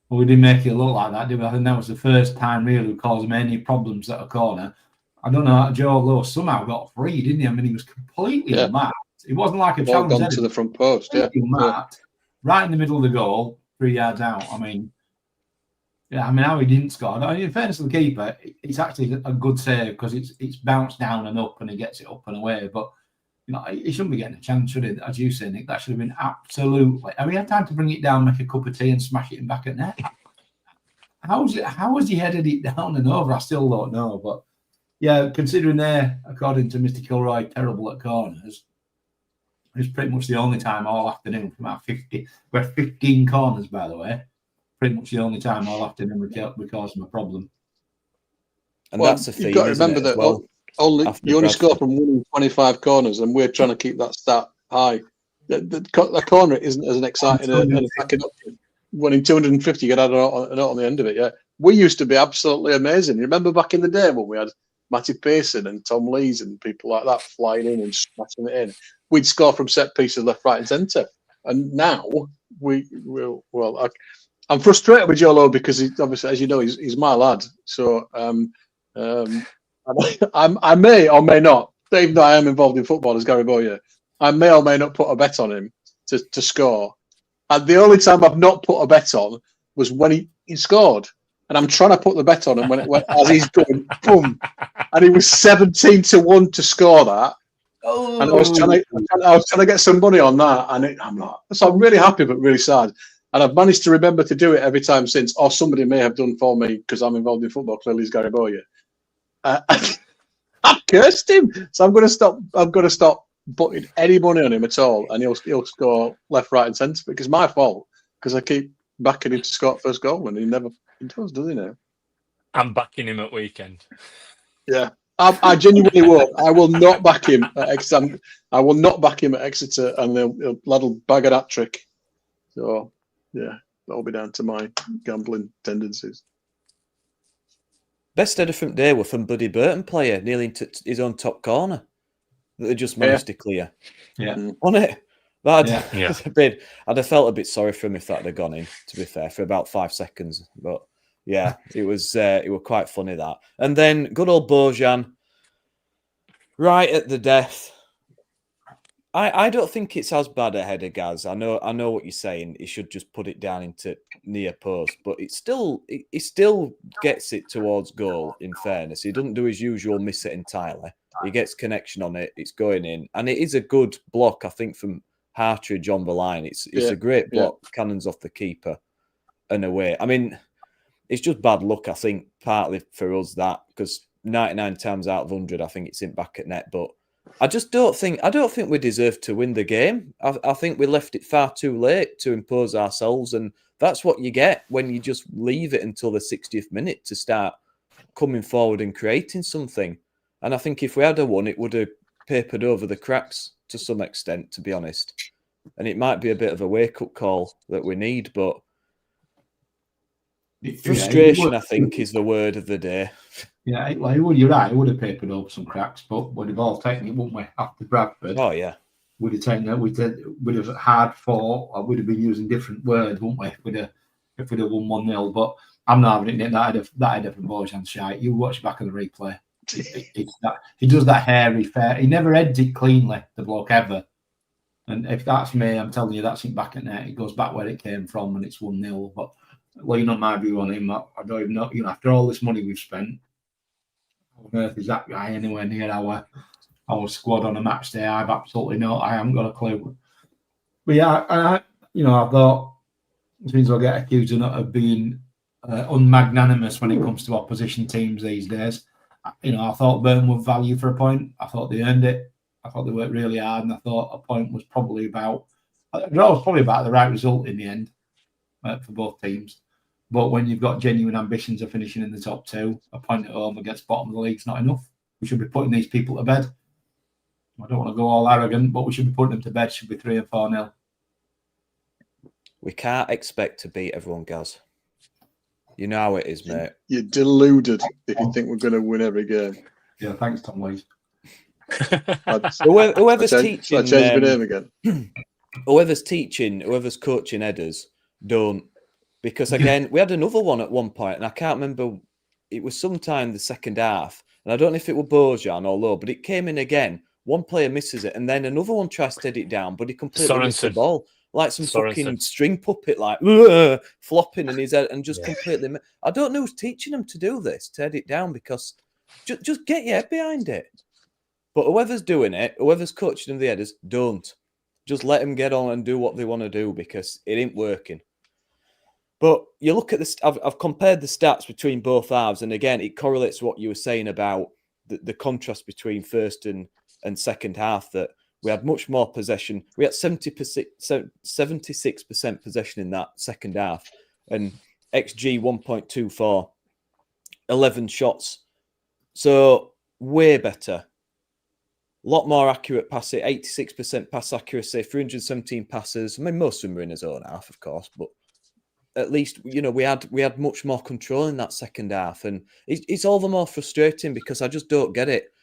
Well, we didn't make it look like that, did we? I think that was the first time really we caused them any problems at a corner. I don't know, Joe Lowe somehow got free, didn't he? I mean, he was completely unmarked. It wasn't like a challenge. Gone to the front post, Unmarked, right in the middle of the goal, 3 yards out. I mean, how he didn't score. I mean, in fairness to the keeper, it's actually a good save because it's bounced down and up and he gets it up and away. But he shouldn't be getting a chance, should he? As you say, Nick, that should have been absolutely. I mean, he had time to bring it down, make a cup of tea, and smash it in back at net. How was he headed it down and over? I still don't know. But yeah, considering they're, according to Mr. Kilroy, terrible at corners, it's pretty much the only time all afternoon from our 50. We had 15 corners, by the way. Pretty much the only time all afternoon we caused them a problem. And that's a theme. You've got to remember that you only score from winning 25 corners, and we're trying to keep that stat high. The corner isn't as an exciting an attacking option. Winning 250, you get a note on the end of it. Yeah, we used to be absolutely amazing. You remember back in the day when we had Matty Pearson and Tom Lees and people like that flying in and smashing it in? We'd score from set pieces left, right, and centre. And now I'm frustrated with Joe Lowe because he, obviously, as you know, he's my lad. So I may or may not, even though I am involved in football as Gary Bowyer, I may or may not put a bet on him to score. And the only time I've not put a bet on was when he scored. And I'm trying to put the bet on him as he's going, boom. And he was 17-1 to score that. Oh. And I was trying to get some money on that. And I'm not. So I'm really happy, but really sad. And I've managed to remember to do it every time since, or somebody may have done for me because I'm involved in football. Clearly, it's Gary Bowyer. I've cursed him, so I'm going to stop putting any money on him at all, and he'll score left, right, and centre. Because it's my fault because I keep backing him to score first goal, and he does he now? I'm backing him at weekend. Yeah, I genuinely will. I will not back him at Exeter. I will not back him at Exeter, and the lad'll bag a hat trick. So. Yeah, that'll be down to my gambling tendencies. Best of a different day were from bloody Burton player nearly into his own top corner that they just managed to clear. Yeah, on it. I'd have felt a bit sorry for him if that had gone in. To be fair, for about 5 seconds, but yeah, it was quite funny that. And then good old Bojan, right at the death. I don't think it's as bad a header, Gaz. I know what you're saying. He should just put it down into near post, but he still gets it towards goal. In fairness, he doesn't do his usual miss it entirely. He gets connection on it. It's going in, and it is a good block. I think from Hartridge on the line. It's a great block. Cannons off the keeper and away. I mean, it's just bad luck. I think partly for us that because 99 times out of 100, I think it's in back at net, but. I don't think we deserve to win the game. I think we left it far too late to impose ourselves, and that's what you get when you just leave it until the 60th minute to start coming forward and creating something. And I think if we had won, it would have papered over the cracks to some extent, to be honest. And it might be a bit of a wake-up call that we need, but frustration, I think, is the word of the day. Yeah, you're right. It would have papered over some cracks, but we'd have all taken it, wouldn't we? After Bradford, oh yeah, we'd have taken it. We'd have hard fought. Or we'd have been using different words, wouldn't we? If we'd have won 1-0. But I'm not having it. That header from Bojan shite. You watch back of the replay. He does that hairy fair. He never heads it cleanly. The bloke ever. And if that's me, I'm telling you, that's it back at net. It goes back where it came from, and it's 1-0. But well, you know my view on him. I don't even know. After all this money we've spent. On earth is that guy anywhere near our squad on a match day? I haven't got a clue. But yeah, I thought since I'll get accused of being unmagnanimous when it comes to opposition teams these days. I thought Burton would value for a point. I thought they earned it. I thought they worked really hard, and I thought a point was probably about the right result in the end. for both teams. But when you've got genuine ambitions of finishing in the top 2, a point at home against bottom of the league's not enough. We should be putting these people to bed. I don't want to go all arrogant, but we should be putting them to bed. Should be 3 and 4-0. We can't expect to beat everyone, Gaz. You know how it is, mate. You're deluded if you think we're going to win every game. Yeah, thanks, Tom Lees. Whoever's teaching, I changed my name again. whoever's coaching headers, don't. Because again, we had another one at one point, and I can't remember. It was sometime the second half, and I don't know if it was Bojan or Lowe, but it came in again. One player misses it, and then another one tries to head it down, but he completely missed the ball. Like some fucking string puppet, like flopping in his head, and just completely. I don't know who's teaching him to do this, to head it down, because just get your head behind it. But whoever's doing it, whoever's coaching them the headers, don't. Just let them get on and do what they want to do, because it ain't working. But you look at this, I've compared the stats between both halves, and again, it correlates to what you were saying about the contrast between first and second half, that we had much more possession. We had 76% possession in that second half, and XG 1.24, 11 shots. So way better. A lot more accurate passing, 86% pass accuracy, 317 passes. I mean, most of them were in his own half, of course, but at least, you know, we had much more control in that second half, and it's all the more frustrating because I just don't get it.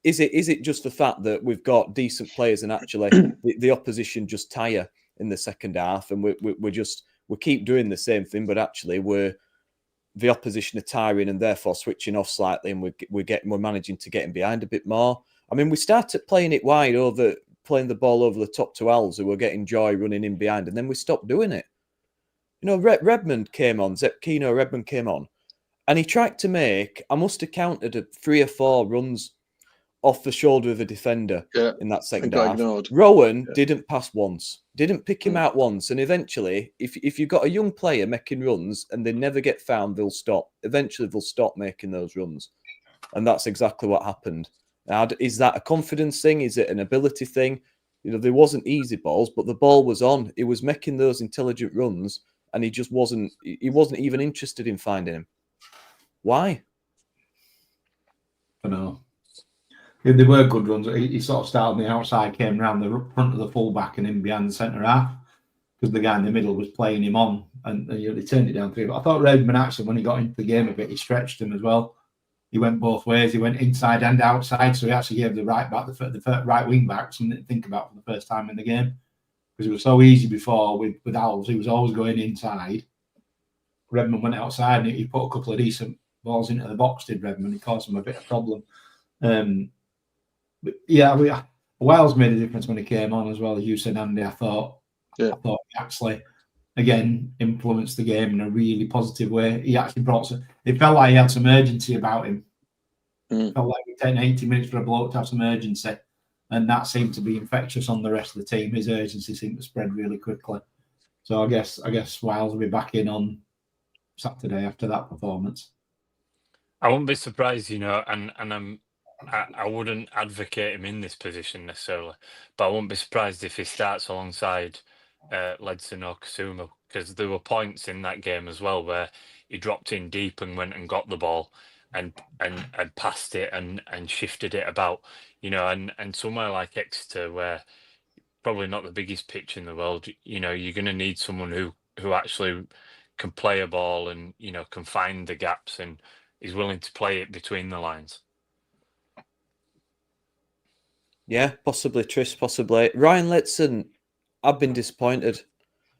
Is it just the fact that we've got decent players and actually the opposition just tire in the second half, and we keep doing the same thing, but actually the opposition are tiring and therefore switching off slightly, and we're managing to get in behind a bit more. I mean, we started playing it wide playing the ball over the top to Alves, who were getting joy running in behind, and then we stopped doing it. You know, Redmond came on, Zepkino Redmond came on, and he tried to make, I must have counted 3 or 4 runs off the shoulder of a defender in that second half. Ignored. Rowan didn't pass once, didn't pick him out once, and eventually, if you've got a young player making runs and they never get found, they'll stop. Eventually, they'll stop making those runs, and that's exactly what happened. Now, is that a confidence thing? Is it an ability thing? You know, there wasn't easy balls, but the ball was on. He was making those intelligent runs, and he just wasn't. He wasn't even interested in finding him. Why? I know. They were good runs. He sort of started on the outside, came round the front of the fullback and in behind the centre half, because the guy in the middle was playing him on, and you know, they turned it down 3. But I thought Redmond actually, when he got into the game a bit, he stretched him as well. He went both ways. He went inside and outside, so he actually gave the right back, the right wing back, something to think about for the first time in the game, because it was so easy before with Alves. He was always going inside. Redmond went outside, and he put a couple of decent balls into the box. Did Redmond? He caused him a bit of problem. But yeah, Wales made a difference when he came on as well, as you said, Andy. I thought he actually, again, influenced the game in a really positive way. He actually brought some. It felt like he had some urgency about him. It felt like it took 80 minutes for a bloke to have some urgency, and that seemed to be infectious on the rest of the team. His urgency seemed to spread really quickly. So I guess Wales will be back in on Saturday after that performance. I wouldn't be surprised, you know, and I wouldn't advocate him in this position necessarily, but I wouldn't be surprised if he starts alongside Ledson or Kasuma, because there were points in that game as well where he dropped in deep and went and got the ball and passed it and shifted it about, you know, and somewhere like Exeter, where probably not the biggest pitch in the world, you know, you're going to need someone who actually can play a ball and, you know, can find the gaps and is willing to play it between the lines. Yeah, possibly, Tris, possibly. Ryan Letson, I've been disappointed.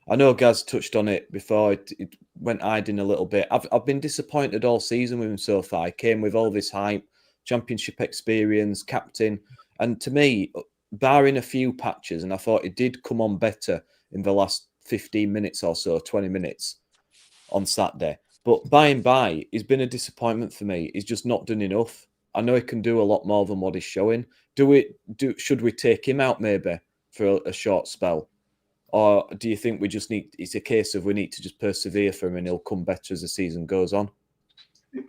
I know Gaz touched on it before. It went hiding a little bit. I've been disappointed all season with him so far. He came with all this hype, championship experience, captain. And to me, barring a few patches, and I thought he did come on better in the last 15 minutes or so, 20 minutes on Saturday. But by and by, he's been a disappointment for me. He's just not done enough. I know he can do a lot more than what he's showing. Should we take him out maybe for a short spell? Or do you think it's a case of we need to just persevere for him and he'll come better as the season goes on?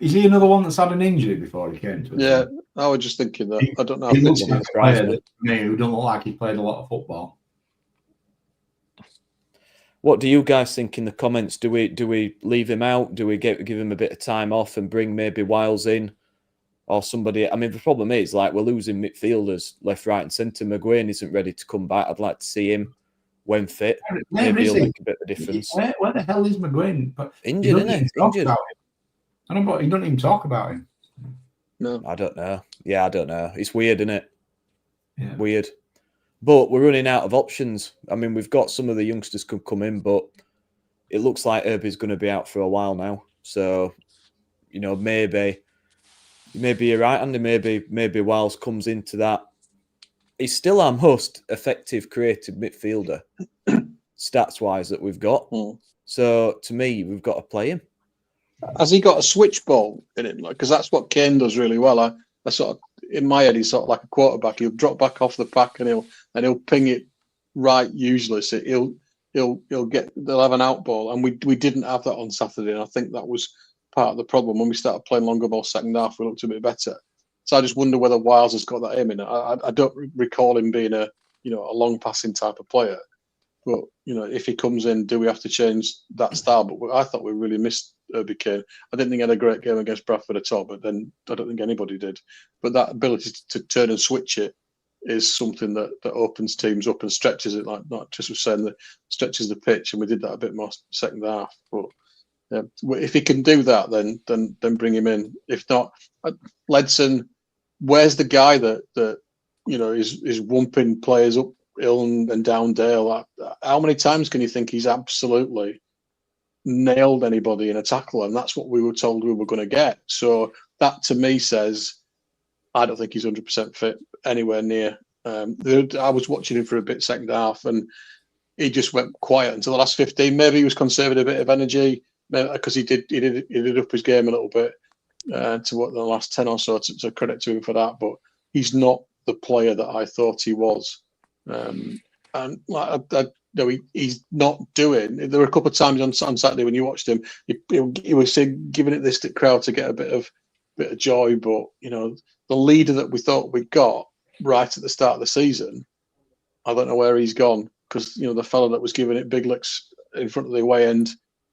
Is he another one that's had an injury before he came to us? Yeah, I was just thinking that. I don't know. He looks like a player that, to me, who don't look like he played a lot of football. What do you guys think in the comments? Do we leave him out? Do we give him a bit of time off and bring maybe Wiles in or somebody? I mean, the problem is like we're losing midfielders left, right, and centre. McGuane isn't ready to come back. I'd like to see him when fit. Maybe he'll make a bit of a difference. Where the hell is McGuane? But injured, isn't it? Injured. About him. I don't know, but he doesn't even talk about him. No, I don't know. Yeah, I don't know. It's weird, isn't it? Yeah. Weird. But we're running out of options. I mean, we've got some of the youngsters could come in, but it looks like Irby's going to be out for a while now. So, you know, maybe you're right, Andy. Maybe Wiles comes into that. He's still our most effective creative midfielder, stats-wise, that we've got. So, to me, we've got to play him. Has he got a switch ball in him? Because that's what Kane does really well. I sort of, in my head, he's sort of like a quarterback. He'll drop back off the pack and he'll ping it right usually. So they'll have an out ball, and we didn't have that on Saturday, and I think that was part of the problem. When we started playing longer ball second half, we looked a bit better. So I just wonder whether Wiles has got that aim in it. I don't recall him being a long passing type of player, but if he comes in, do we have to change that style? But I thought we really missed Irby Kane. I didn't think he had a great game against Bradford at all, but then I don't think anybody did. But that ability to turn and switch it is something that opens teams up and stretches it, like not just was saying that stretches the pitch, and we did that a bit more second half. But if he can do that, then bring him in. If not, Ledson, where's the guy that is wumping players up hill and down Dale? How many times can you think he's absolutely nailed anybody in a tackle? And that's what we were told we were going to get. So that to me says I don't think he's 100% fit anywhere near. I was watching him for a bit second half, and he just went quiet until the last 15. Maybe he was conserving a bit of energy because he did up his game a little bit to what the last 10 or so. So credit to him for that. But he's not the player that I thought he was. And he's not doing. There were a couple of times on Saturday when you watched him, he was giving it this to crowd to get a bit of joy. But the leader that we thought we got right at the start of the season, I don't know where he's gone, because the fellow that was giving it big licks in front of the away end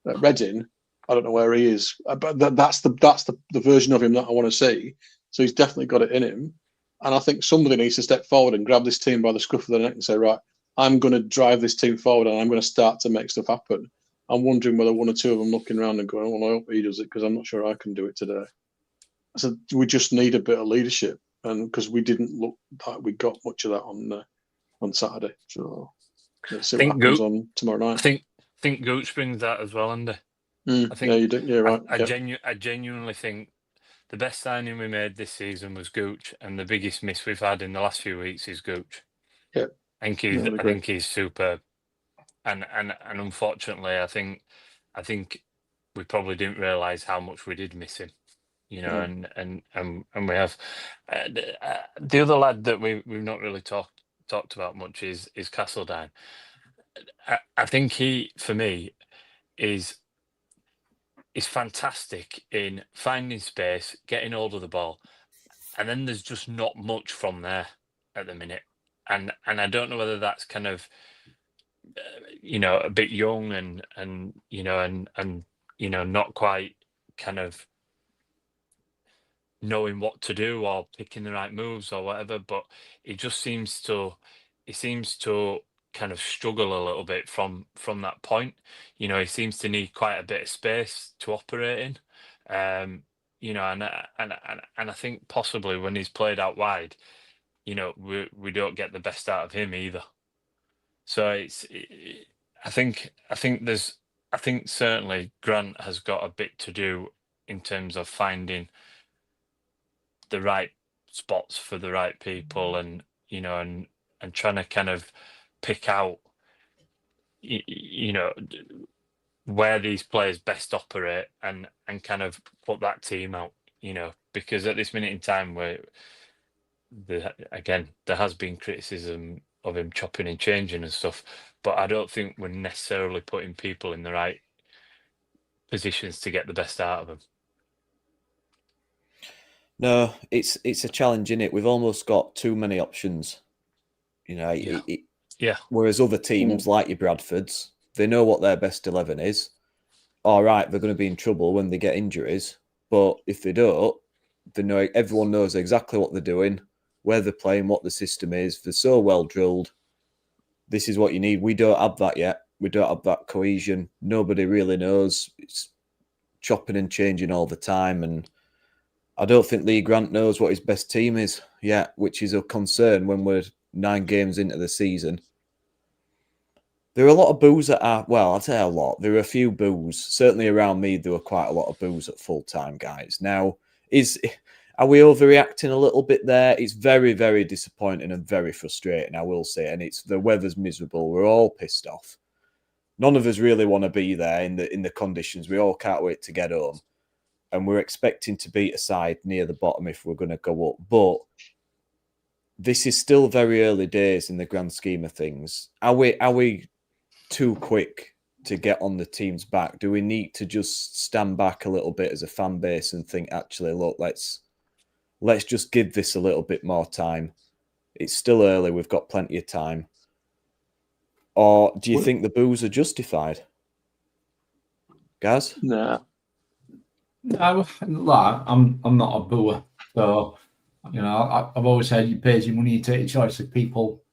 at Reading, I don't know where he is. But that's the version of him that I want to see. So he's definitely got it in him. And I think somebody needs to step forward and grab this team by the scruff of the neck and say, right, I'm going to drive this team forward and I'm going to start to make stuff happen. I'm wondering whether one or two of them looking around and going, well, I hope he does it, because I'm not sure I can do it today. So we just need a bit of leadership, and because we didn't look like we got much of that on Saturday. So let's see what happens on tomorrow night. I think Gooch brings that as well, Andy. I think you do. You're right. I genuinely think the best signing we made this season was Gooch, and the biggest miss we've had in the last few weeks is Gooch. Yeah, I think he's superb, and unfortunately, I think we probably didn't realise how much we did miss him, and we have. The other lad that we've not really talked about much is Castledine. I think he, for me, is fantastic in finding space, getting hold of the ball, and then there's just not much from there at the minute. And I don't know whether that's kind of a bit young and not quite kind of knowing what to do or picking the right moves or whatever, but he seems to kind of struggle a little bit from that point. He seems to need quite a bit of space to operate in. And I think possibly when he's played out wide, we don't get the best out of him either. So I think certainly Grant has got a bit to do in terms of finding the right spots for the right people, and trying to kind of pick out where these players best operate and kind of put that team out, because at this minute in time where there has been criticism of him chopping and changing and stuff, but I don't think we're necessarily putting people in the right positions to get the best out of them. No, it's a challenge, isn't it? We've almost got too many options. Yeah. Whereas other teams like your Bradfords, They know what their best 11 is. All right, they're going to be in trouble when they get injuries. But if they don't, they know everyone knows exactly what they're doing, where they're playing, what the system is. They're so well drilled. This is what you need. We don't have that yet. We don't have that cohesion. Nobody really knows. It's chopping and changing all the time. And I don't think Lee Grant knows what his best team is yet, which is a concern when we're 9 games into the season. There are a lot of boos that are, well, I'll say a lot. There are a few boos. Certainly around me, there were quite a lot of boos at full-time, guys. Now, are we overreacting a little bit there? It's very, very disappointing and very frustrating, I will say. And the weather's miserable. We're all pissed off. None of us really want to be there in the conditions. We all can't wait to get home. And we're expecting to beat a side near the bottom if we're going to go up. But this is still very early days in the grand scheme of things. Are we too quick to get on the team's back? Do we need to just stand back a little bit as a fan base and think, actually, look, let's just give this a little bit more time? It's still early. We've got plenty of time. Or do you think the boos are justified? Gaz? Nah. No, I'm not a booer. So, I've always said you pay your money, you take your choice. If people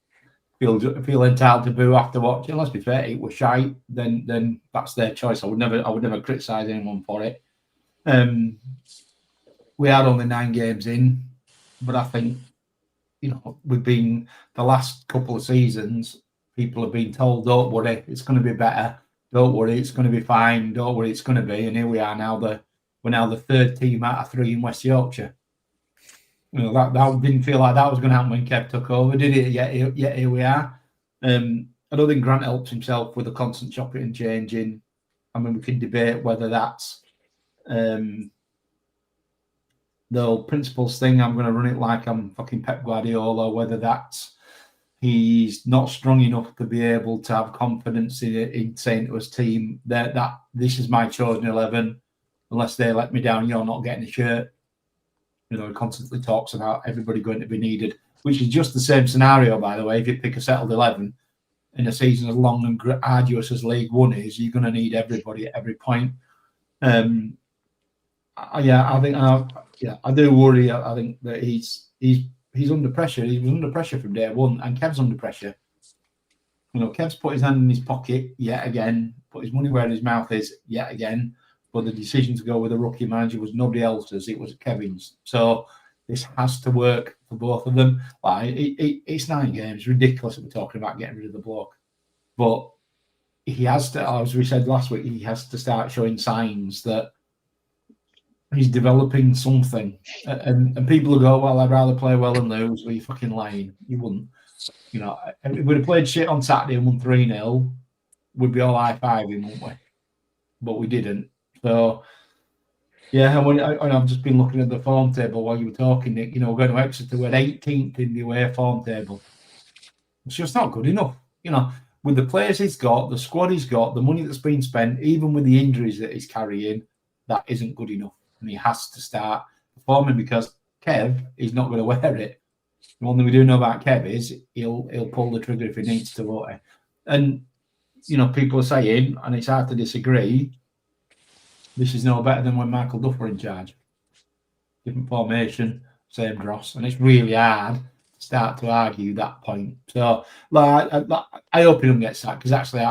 feel entitled to boo after watching, let's be fair, it was shite, then that's their choice. I would never criticise anyone for it. We are only 9 games in, but I think, we've been the last couple of seasons, people have been told, don't worry, it's going to be better. Don't worry, it's going to be fine. Don't worry, it's going to be. And here we are now, we're now the 3rd team out of 3 in West Yorkshire. That didn't feel like that was going to happen when Kev took over, did it? Yet here we are. I don't think Grant helps himself with the constant chopping and changing. I mean, we can debate whether that's the old principles thing. I'm going to run it like I'm fucking Pep Guardiola. Whether that's he's not strong enough to be able to have confidence in saying to his team that this is my chosen 11. Unless they let me down, you're not getting a shirt. He constantly talks about everybody going to be needed, which is just the same scenario, by the way. If you pick a settled 11 in a season as long and arduous as League One is, you're going to need everybody at every point. I do worry. I think that he's under pressure. He was under pressure from day one, and Kev's under pressure. Kev's put his hand in his pocket yet again, put his money where his mouth is yet again. But the decision to go with a rookie manager was nobody else's. It was Kevin's. So this has to work for both of them. It's 9 games. It's ridiculous that we're talking about getting rid of the bloke. But he has to, as we said last week, he has to start showing signs that he's developing something. And people will go, well, I'd rather play well and lose. Well, you're fucking lying. You wouldn't. If we'd have played shit on Saturday and won 3-0, we'd be all high-fiving, wouldn't we? But we didn't. So, yeah, I've just been looking at the form table while you were talking, Nick. We're going to Exeter. We're 18th in the away form table. It's just not good enough. With the players he's got, the squad he's got, the money that's been spent, even with the injuries that he's carrying, that isn't good enough. And he has to start performing because Kev is not going to wear it. The one thing we do know about Kev is he'll pull the trigger if he needs to, won't he? And, people are saying, and it's hard to disagree, this is no better than when Michael Duff were in charge. Different formation, same dross. And it's really hard to start to argue that point. So, I hope he doesn't get sacked because actually,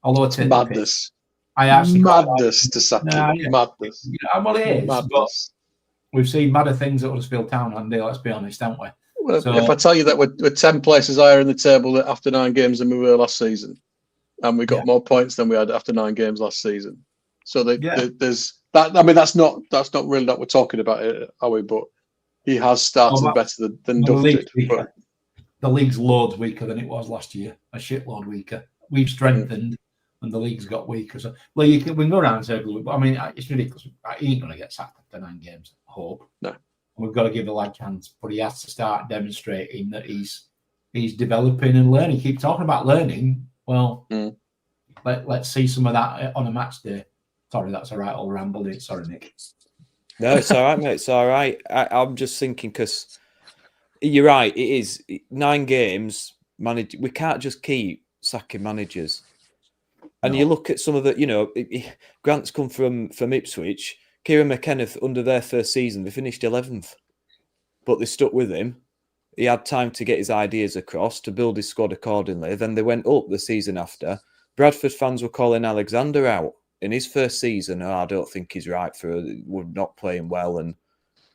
although it's madness. Madness to sack him. Yeah. Madness. Well, it is. Madness. We've seen madder things at Huddersfield Town, Andy, let's be honest, haven't we? Well, so, if I tell you that we're 10 places higher in the table after 9 games than we were last season, and we got more points than we had after 9 games last season. So there's that. I mean, that's not really what we're talking about, are we? But he has started better than Duff did. The league's loads weaker than it was last year. A shitload weaker. We've strengthened, and the league's got weaker. So, we can go around and say, but I mean, it's ridiculous. He ain't going to get sacked after 9 games. I hope. No. We've got to give the lad a chance, but he has to start demonstrating that he's developing and learning. Keep talking about learning. Well, let's see some of that on a match day. Sorry, that's all right. I'll ramble it. Sorry, Nick. No, it's all right, mate. It's all right. I'm just thinking because you're right. It is 9 games. We can't just keep sacking managers. And No. you look at some of the, Grant's come from Ipswich. Kieran McKenna, under their first season, they finished 11th, but they stuck with him. He had time to get his ideas across, to build his squad accordingly. Then they went up the season after. Bradford fans were calling Alexander out in his first season. I don't think he's right we're not playing well, and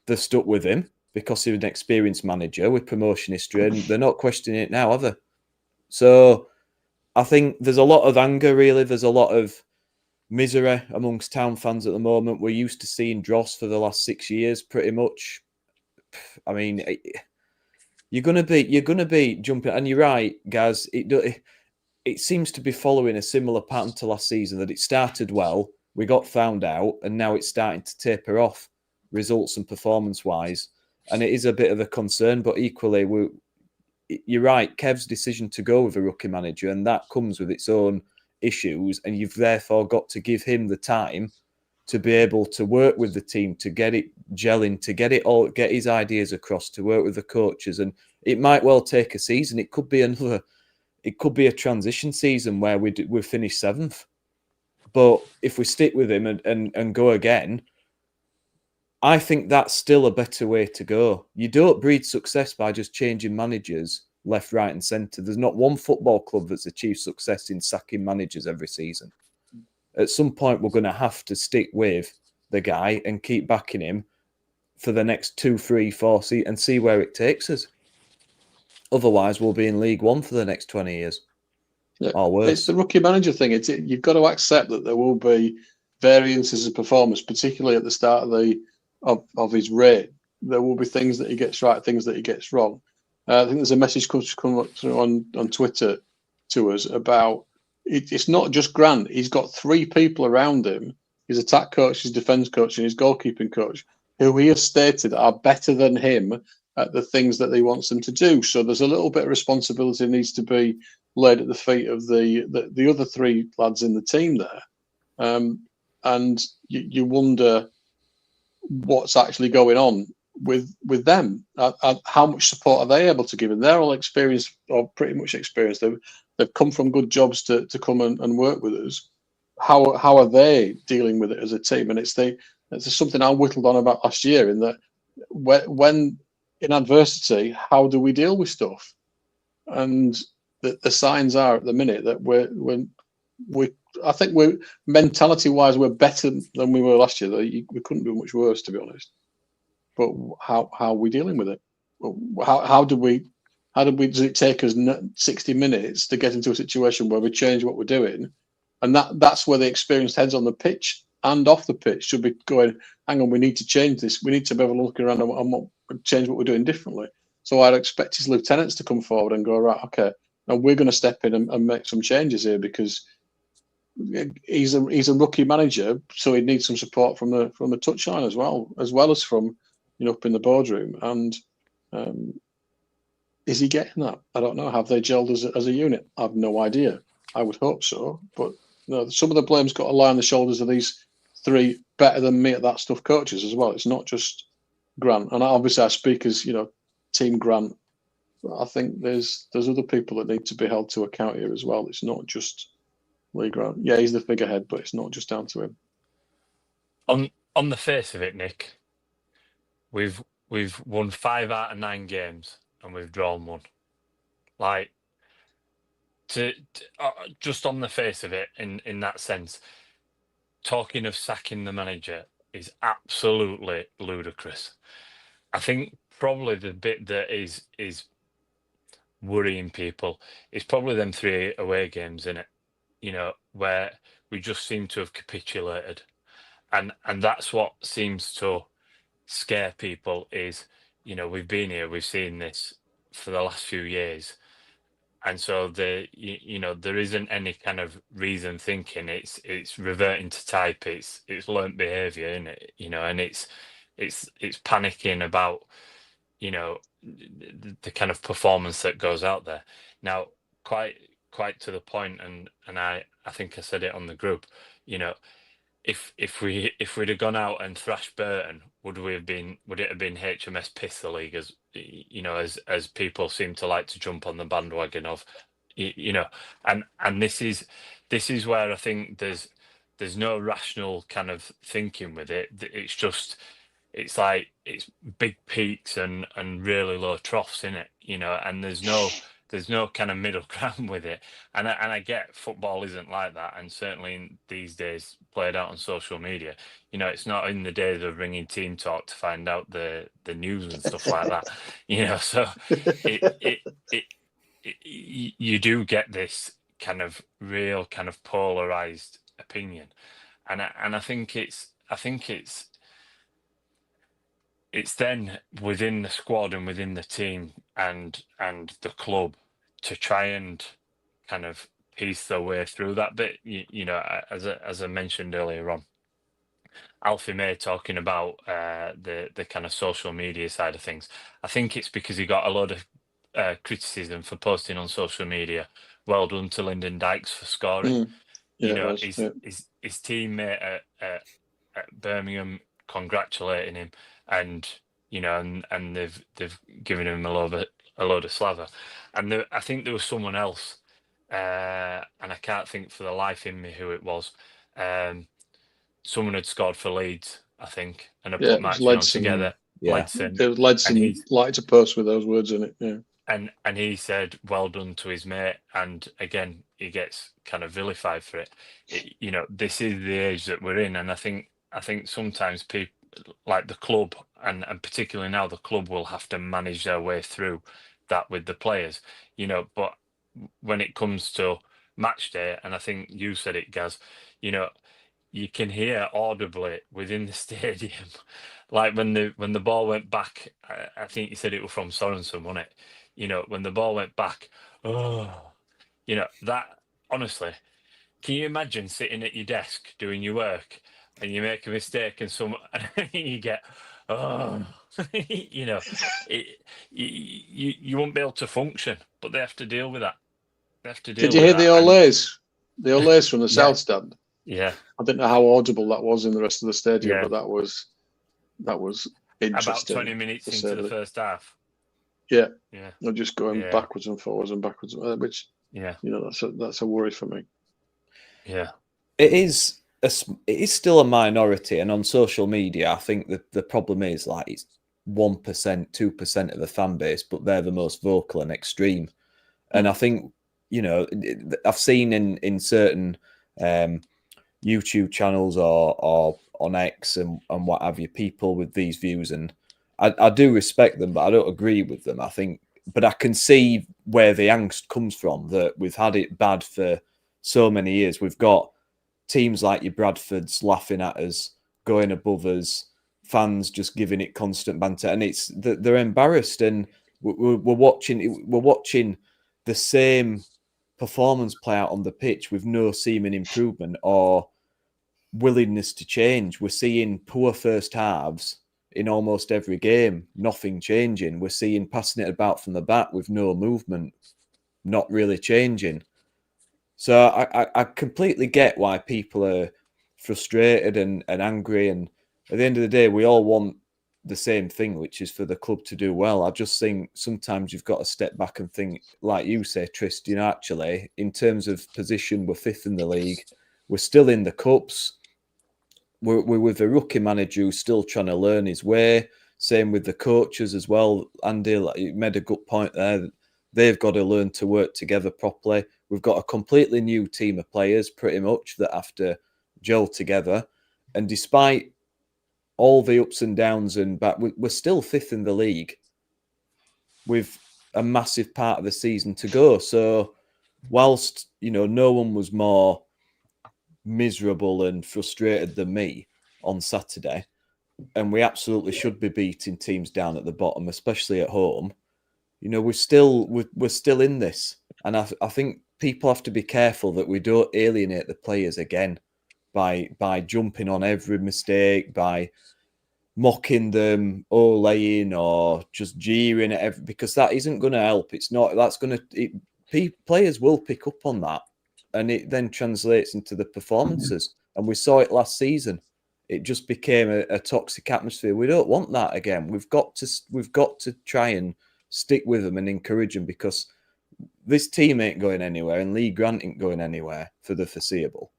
they stuck with him because he was an experienced manager with promotion history, and they're not questioning it now, have they? So I think there's a lot of anger, really. There's a lot of misery amongst Town fans at the moment. We're used to seeing dross for the last 6 years, pretty much. I mean, you're gonna be jumping, and you're right, guys. It seems to be following a similar pattern to last season. That it started well, we got found out, and now it's starting to taper off, results and performance wise, and it is a bit of a concern. But equally, you're right. Kev's decision to go with a rookie manager, and that comes with its own issues, and you've therefore got to give him the time to be able to work with the team, to get it gelling, to get his ideas across, to work with the coaches. And it might well take a season. It could be a transition season where we finish 7th. But if we stick with him and go again, I think that's still a better way to go. You don't breed success by just changing managers left, right, and centre. There's not one football club that's achieved success in sacking managers every season. At some point, we're going to have to stick with the guy and keep backing him for the next 2, 3, 4 seasons and see where it takes us. Otherwise, we'll be in League One for the next 20 years. Yeah, or worse. it's the rookie manager thing. You've got to accept that there will be variances of performance, particularly at the start of his reign. There will be things that he gets right, things that he gets wrong. I think there's a message come up on Twitter to us about it's not just Grant. He's got 3 people around him: his attack coach, his defence coach, and his goalkeeping coach, who he has stated are better than him at the things that he wants them to do. So there's a little bit of responsibility needs to be laid at the feet of the other 3 lads in the team there. And you wonder what's actually going on with them. How much support are they able to give? And they're all experienced, or pretty much experienced. They've come from good jobs to come and work with us. How are they dealing with it as a team? And it's something I whittled on about last year, in that when in adversity, how do we deal with stuff? And the signs are at the minute that I think we're mentality wise, we're better than we were last year. We couldn't be much worse, to be honest. But how are we dealing with it? How does it take us 60 minutes to get into a situation where we change what we're doing? And that's where the experienced heads on the pitch and off the pitch should be going, hang on, we need to change this. We need to be able to look around and change what we're doing differently. So I'd expect his lieutenants to come forward and go, right, okay, now we're going to step in and make some changes here, because he's a rookie manager, so he needs some support from the touchline as well as from up in the boardroom. And is he getting that? I don't know. Have they gelled as a unit? I've no idea. I would hope so, but some of the blame's got to lie on the shoulders of these 3 better than me at that stuff coaches as well. It's not just Grant, and obviously I speak as Team Grant. I think there's other people that need to be held to account here as well. It's not just Lee Grant. Yeah, he's the figurehead, but it's not just down to him. On the face of it, Nick, we've won 5 out of 9 games and we've drawn 1. Like, just on the face of it, in that sense, talking of sacking the manager is absolutely ludicrous. I think probably the bit that is worrying people is probably them 3 away games, in it, where we just seem to have capitulated, and that's what seems to scare people. Is we've been here, we've seen this for the last few years, and so there isn't any kind of reason thinking. It's reverting to type. It's learnt behaviour, isn't it? And it's panicking about the kind of performance that goes out there. Now, quite to the point, and I think I said it on the group. If we'd have gone out and thrashed Burton, would it have been HMS Piss the league, as people seem to like to jump on the bandwagon of, and this is this is where I think there's no rational kind of thinking with it. It's just it's like it's big peaks and really low troughs in it, and there's no kind of middle ground with it. And I get football isn't like that, and certainly in these days played out on social media. It's not in the days of ringing Team Talk to find out the news and stuff like that. So it you do get this kind of real kind of polarized opinion, and I think it's then within the squad and within the team and the club to try and kind of piece their way through that bit. As I mentioned earlier on, Alfie May talking about the kind of social media side of things. I think it's because he got a lot of criticism for posting on social media. Well done to Lyndon Dykes for scoring. His teammate at Birmingham congratulating him, and and they've given him a load of slaver. And I think there was someone else, and I can't think for the life in me who it was. Someone had scored for Leeds, I think, and I put matching on together. Yeah, Ledson. It was Ledson liked to post with those words in it. Yeah. And he said, well done to his mate. And again, he gets kind of vilified for it. This is the age that we're in. And I think sometimes people like the club and particularly now the club will have to manage their way through that with the players, but when it comes to match day, and I think you said it, Gaz, you can hear audibly within the stadium, like when the ball went back, I think you said it was from Sorensen, wasn't it? When the ball went back, that honestly, can you imagine sitting at your desk doing your work and you make a mistake and you get, you won't be able to function, but they have to deal with that. They have to deal Did you with hear that. The Olays from the South Stand? Yeah. I don't know how audible that was in the rest of the stadium, but that was interesting. About 20 minutes into the first half. Yeah. Yeah. They're just going backwards and forwards, which that's a worry for me. Yeah. It is still a minority, and on social media, I think the problem is like it's 1%, 2% of the fan base, but they're the most vocal and extreme. And I think I've seen in certain YouTube channels or on X and what have you, people with these views, and I do respect them, but I don't agree with them. But I can see where the angst comes from, that we've had it bad for so many years. We've got teams like your Bradfords laughing at us, going above us, fans just giving it constant banter, and they're embarrassed, and we're watching the same performance play out on the pitch with no seeming improvement or willingness to change. We're seeing poor first halves in almost every game, nothing changing. We're seeing passing it about from the back with no movement, not really changing. So I completely get why people are frustrated and angry. And at the end of the day, we all want the same thing, which is for the club to do well. I just think sometimes you've got to step back and think, like you say, Trist, actually, in terms of position, we're fifth in the league. We're still in the cups. We're with a rookie manager who's still trying to learn his way. Same with the coaches as well. Andy made a good point there. They've got to learn to work together properly. We've got a completely new team of players, pretty much, that have to gel together. And despite all the ups and downs, we're still fifth in the league with a massive part of the season to go. So whilst, no one was more miserable and frustrated than me on Saturday, and we absolutely should be beating teams down at the bottom, especially at home, we're still in this. And I think people have to be careful that we don't alienate the players again by jumping on every mistake, by mocking them, olaying, or just jeering at because that isn't going to help. It's not. That's going to. Players will pick up on that, and it then translates into the performances. And we saw it last season. It just became a toxic atmosphere. We don't want that again. We've got to try and stick with them and encourage them, because this team ain't going anywhere, and Lee Grant ain't going anywhere for the foreseeable.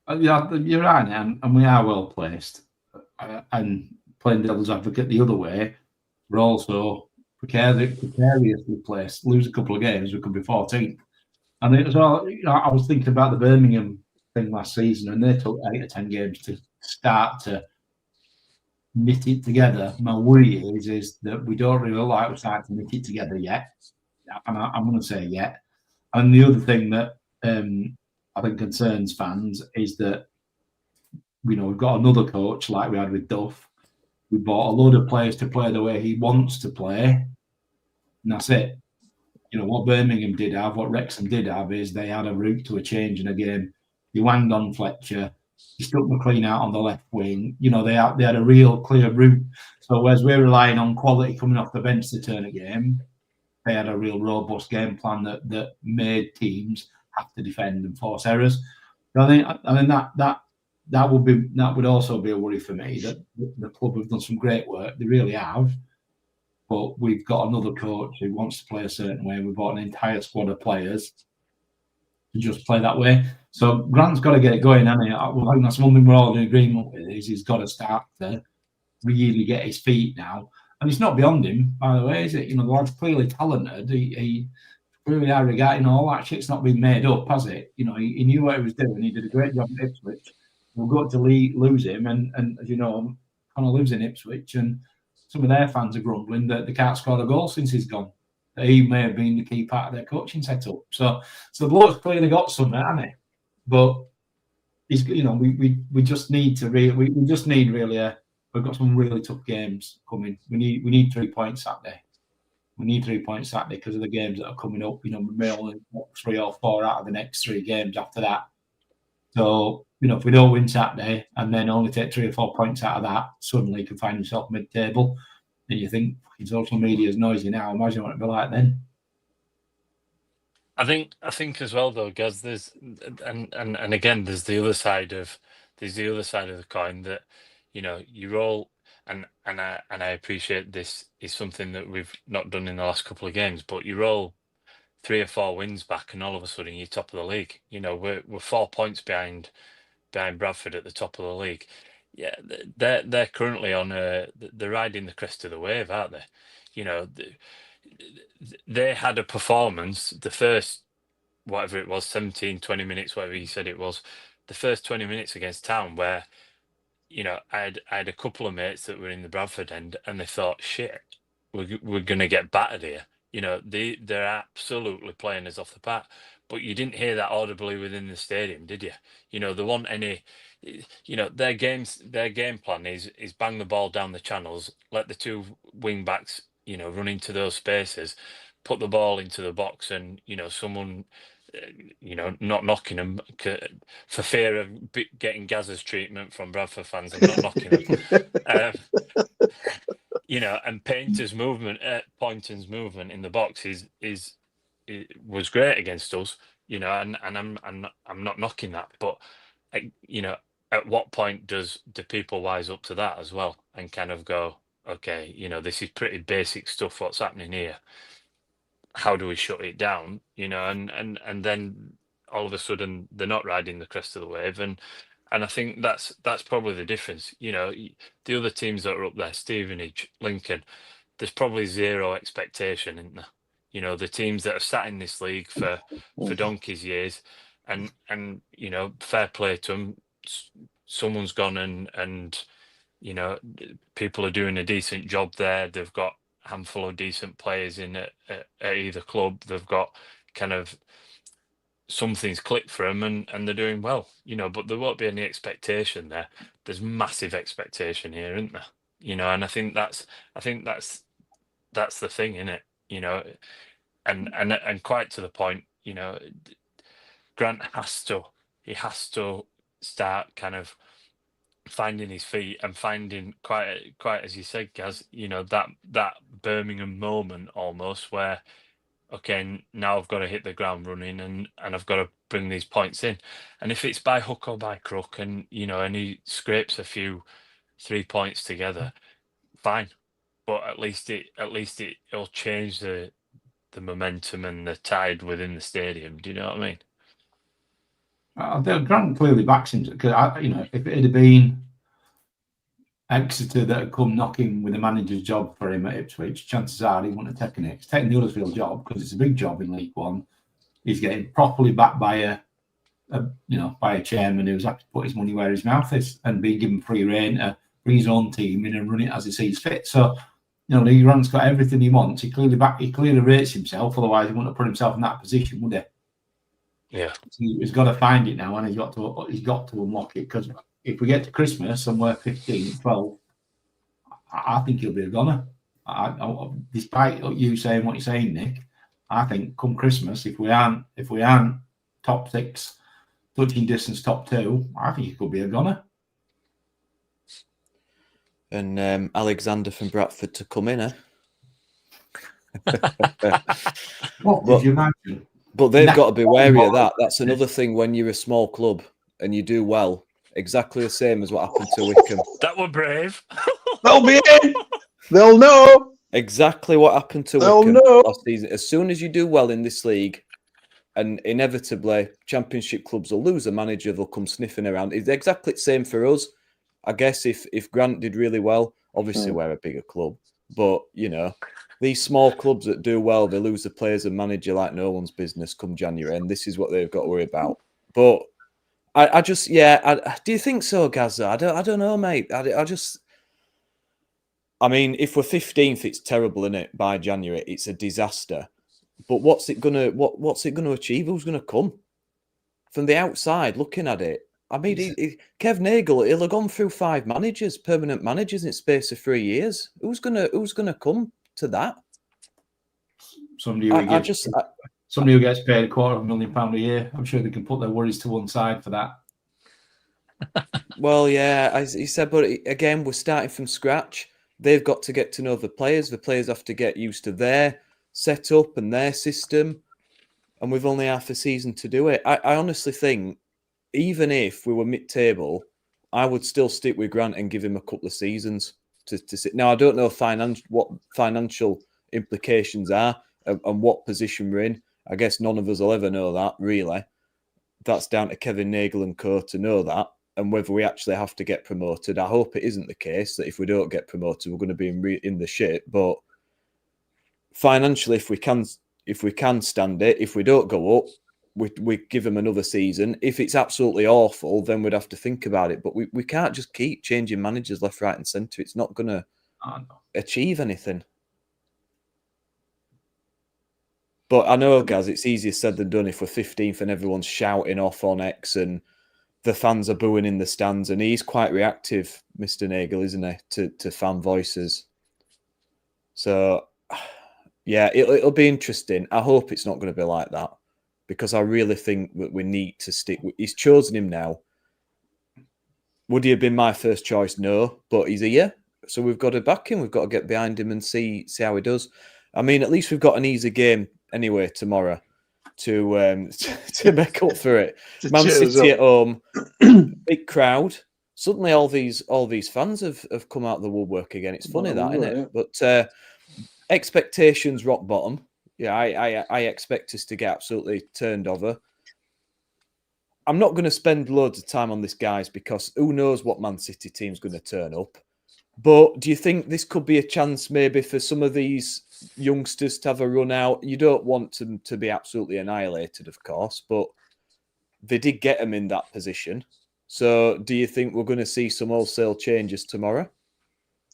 Yeah, you're right, and we are well placed. And playing devil's advocate the other way, we're also precariously placed. Lose a couple of games, we could be 14th. And it was all, I was thinking about the Birmingham thing last season, and they took 8 or 10 games to start to knit it together. My worry is that we don't really like we're starting to knit it together yet. And I'm going to say yet. And the other thing that I think concerns fans is that we've got another coach like we had with Duff. We bought a load of players to play the way he wants to play, and that's it. What Birmingham did have, what Wrexham did have, is they had a route to a change in a game. You wanged on Fletcher, you stuck McLean out on the left wing. They had a real clear route. So whereas we're relying on quality coming off the bench to turn a game, they had a real robust game plan that made teams have to defend and force errors. I think that would also be a worry for me, that the club have done some great work. They really have. But we've got another coach who wants to play a certain way. We bought an entire squad of players to just play that way. So Grant's got to get it going, hasn't he? I think that's one thing we're all in agreement with, is he's got to start to really get his feet now. And it's not beyond him, by the way, is it? The lad's clearly talented. He clearly Arrogance, all that shit's not been made up, has it? He knew what he was doing. He did a great job at Ipswich. We've got to lose him, and as you know, Connor lives in Ipswich, and some of their fans are grumbling that they can't score a goal since he's gone. That he may have been the key part of their coaching setup. So the bloke's clearly got something, hasn't he? But he's, we just need to really, we just need really we've got some really tough games coming. We need 3 points Saturday. We need 3 points Saturday because of the games that are coming up. We may only get 3 or 4 out of the next 3 games after that. So, if we don't win Saturday and then only take 3 or 4 points out of that, suddenly you can find yourself mid-table. And you think, social media is noisy now. Imagine what it'd be like then. I think as well though, Gaz, there's and again there's the other side of the coin that you roll and I appreciate this is something that we've not done in the last couple of games, but you roll 3 or 4 wins back and all of a sudden you're top of the league. We're 4 points behind Bradford at the top of the league. Yeah, they're currently on they're riding the crest of the wave, aren't they? They had a performance the first, whatever it was, 17, 20 minutes, whatever you said it was, the first 20 minutes against Town, where, I had a couple of mates that were in the Bradford end and they thought, shit, we're going to get battered here. They're absolutely playing us off the park. But you didn't hear that audibly within the stadium, did you? There weren't any, their game plan is bang the ball down the channels, let the 2 wing backs, run into those spaces, put the ball into the box, and someone, not knocking them for fear of getting Gazza's treatment from Bradford fans. I'm not knocking them. And Poynton's movement in the box was great against us. And I'm not knocking that, but at what point do people wise up to that as well and kind of go, okay, this is pretty basic stuff. What's happening here? How do we shut it down? And then all of a sudden they're not riding the crest of the wave, and I think that's probably the difference. The other teams that are up there, Stevenage, Lincoln, there's probably zero expectation, isn't there? The teams that have sat in this league for donkey's years, and fair play to them. Someone's gone and people are doing a decent job there. They've got a handful of decent players in at either club. They've got kind of something's clicked for them and they're doing well, but there won't be any expectation there. There's massive expectation here, isn't there? And I think that's the thing, isn't it? And quite to the point, Grant has to start kind of finding his feet and finding quite as you said, Gaz, that Birmingham moment almost where, okay, now I've got to hit the ground running and I've got to bring these points in. And if it's by hook or by crook and he scrapes a few 3 points together, fine. But at least it'll change the the momentum and the tide within the stadium. Do you know what I mean? Grant clearly backs him because if it had been Exeter that had come knocking with a manager's job for him at Ipswich, chances are he wouldn't have taken it. He's taking the Huddersfield job because it's a big job in League One. He's getting properly backed by a chairman who's happy to put his money where his mouth is and being given free rein to bring his own team in and run it as he sees fit. So, Lee Grant's got everything he wants. He clearly rates himself. Otherwise, he wouldn't have put himself in that position, would he? Yeah. So he's got to find it now, and he's got to unlock it. Because if we get to Christmas and we're 15, 12, I think he'll be a goner. Despite you saying what you're saying, Nick, I think come Christmas, if we aren't top 6, touching distance top 2, I think he could be a goner. And Alexander from Bradford to come in, eh? What would you imagine? But they've got to be wary of that. That's another thing when you're a small club and you do well. Exactly the same as what happened to Wickham. That were brave. They'll be in. They'll know. Exactly what happened to Wickham last season. As soon as you do well in this league, and inevitably Championship clubs will lose a manager, they'll come sniffing around. It's exactly the same for us. I guess if Grant did really well, obviously we're a bigger club, but these small clubs that do well, they lose the players and manager like no one's business come January, and this is what they've got to worry about. But do you think so, Gazza? I don't know, mate. I mean, if we're 15th, it's terrible, isn't it? By January, it's a disaster. But what's it gonna achieve? Who's gonna come from the outside looking at it? I mean, Kev Nagel, he'll have gone through 5 managers, permanent managers in the space of 3 years. Who's gonna come to that? Somebody who gets paid £250,000 a year. I'm sure they can put their worries to one side for that. Well, yeah, as he said, but again, we're starting from scratch. They've got to get to know the players. The players have to get used to their setup and their system, and we've only half a season to do it. I honestly think, even if we were mid-table, I would still stick with Grant and give him a couple of seasons to sit. Now, I don't know what financial implications are and what position we're in. I guess none of us will ever know that, really. That's down to Kevin Nagel and co to know that, and whether we actually have to get promoted. I hope it isn't the case that if we don't get promoted, we're going to be in the shit. But financially, if we can stand it, if we don't go up, we give them another season. If it's absolutely awful, then we'd have to think about it. But we can't just keep changing managers left, right, and centre. It's not going to achieve anything. But I know, Gaz, it's easier said than done if we're 15th and everyone's shouting off on X and the fans are booing in the stands. And he's quite reactive, Mr. Nagel, isn't he, to fan voices. So, yeah, it'll be interesting. I hope it's not going to be like that, because I really think that we need to stick. He's chosen him now. Would he have been my first choice? No, but he's here. So we've got to back him. We've got to get behind him and see how he does. I mean, at least we've got an easy game anyway tomorrow to make up for it. Man City at home, big crowd. Suddenly, all these fans have come out of the woodwork again. It's funny isn't it? But expectations rock bottom. Yeah, I expect us to get absolutely turned over. I'm not going to spend loads of time on this, guys, because who knows what Man City team's going to turn up. But do you think this could be a chance maybe for some of these youngsters to have a run out? You don't want them to be absolutely annihilated, of course, but they did get them in that position. So do you think we're going to see some wholesale changes tomorrow?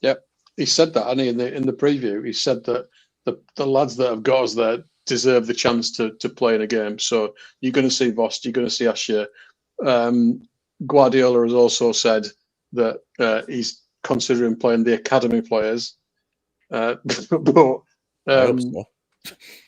Yep. He said that, and in the preview, he said that the lads that have got us there deserve the chance to play in a game. So you're going to see Vost, you're going to see Asher. Guardiola has also said that he's considering playing the academy players. But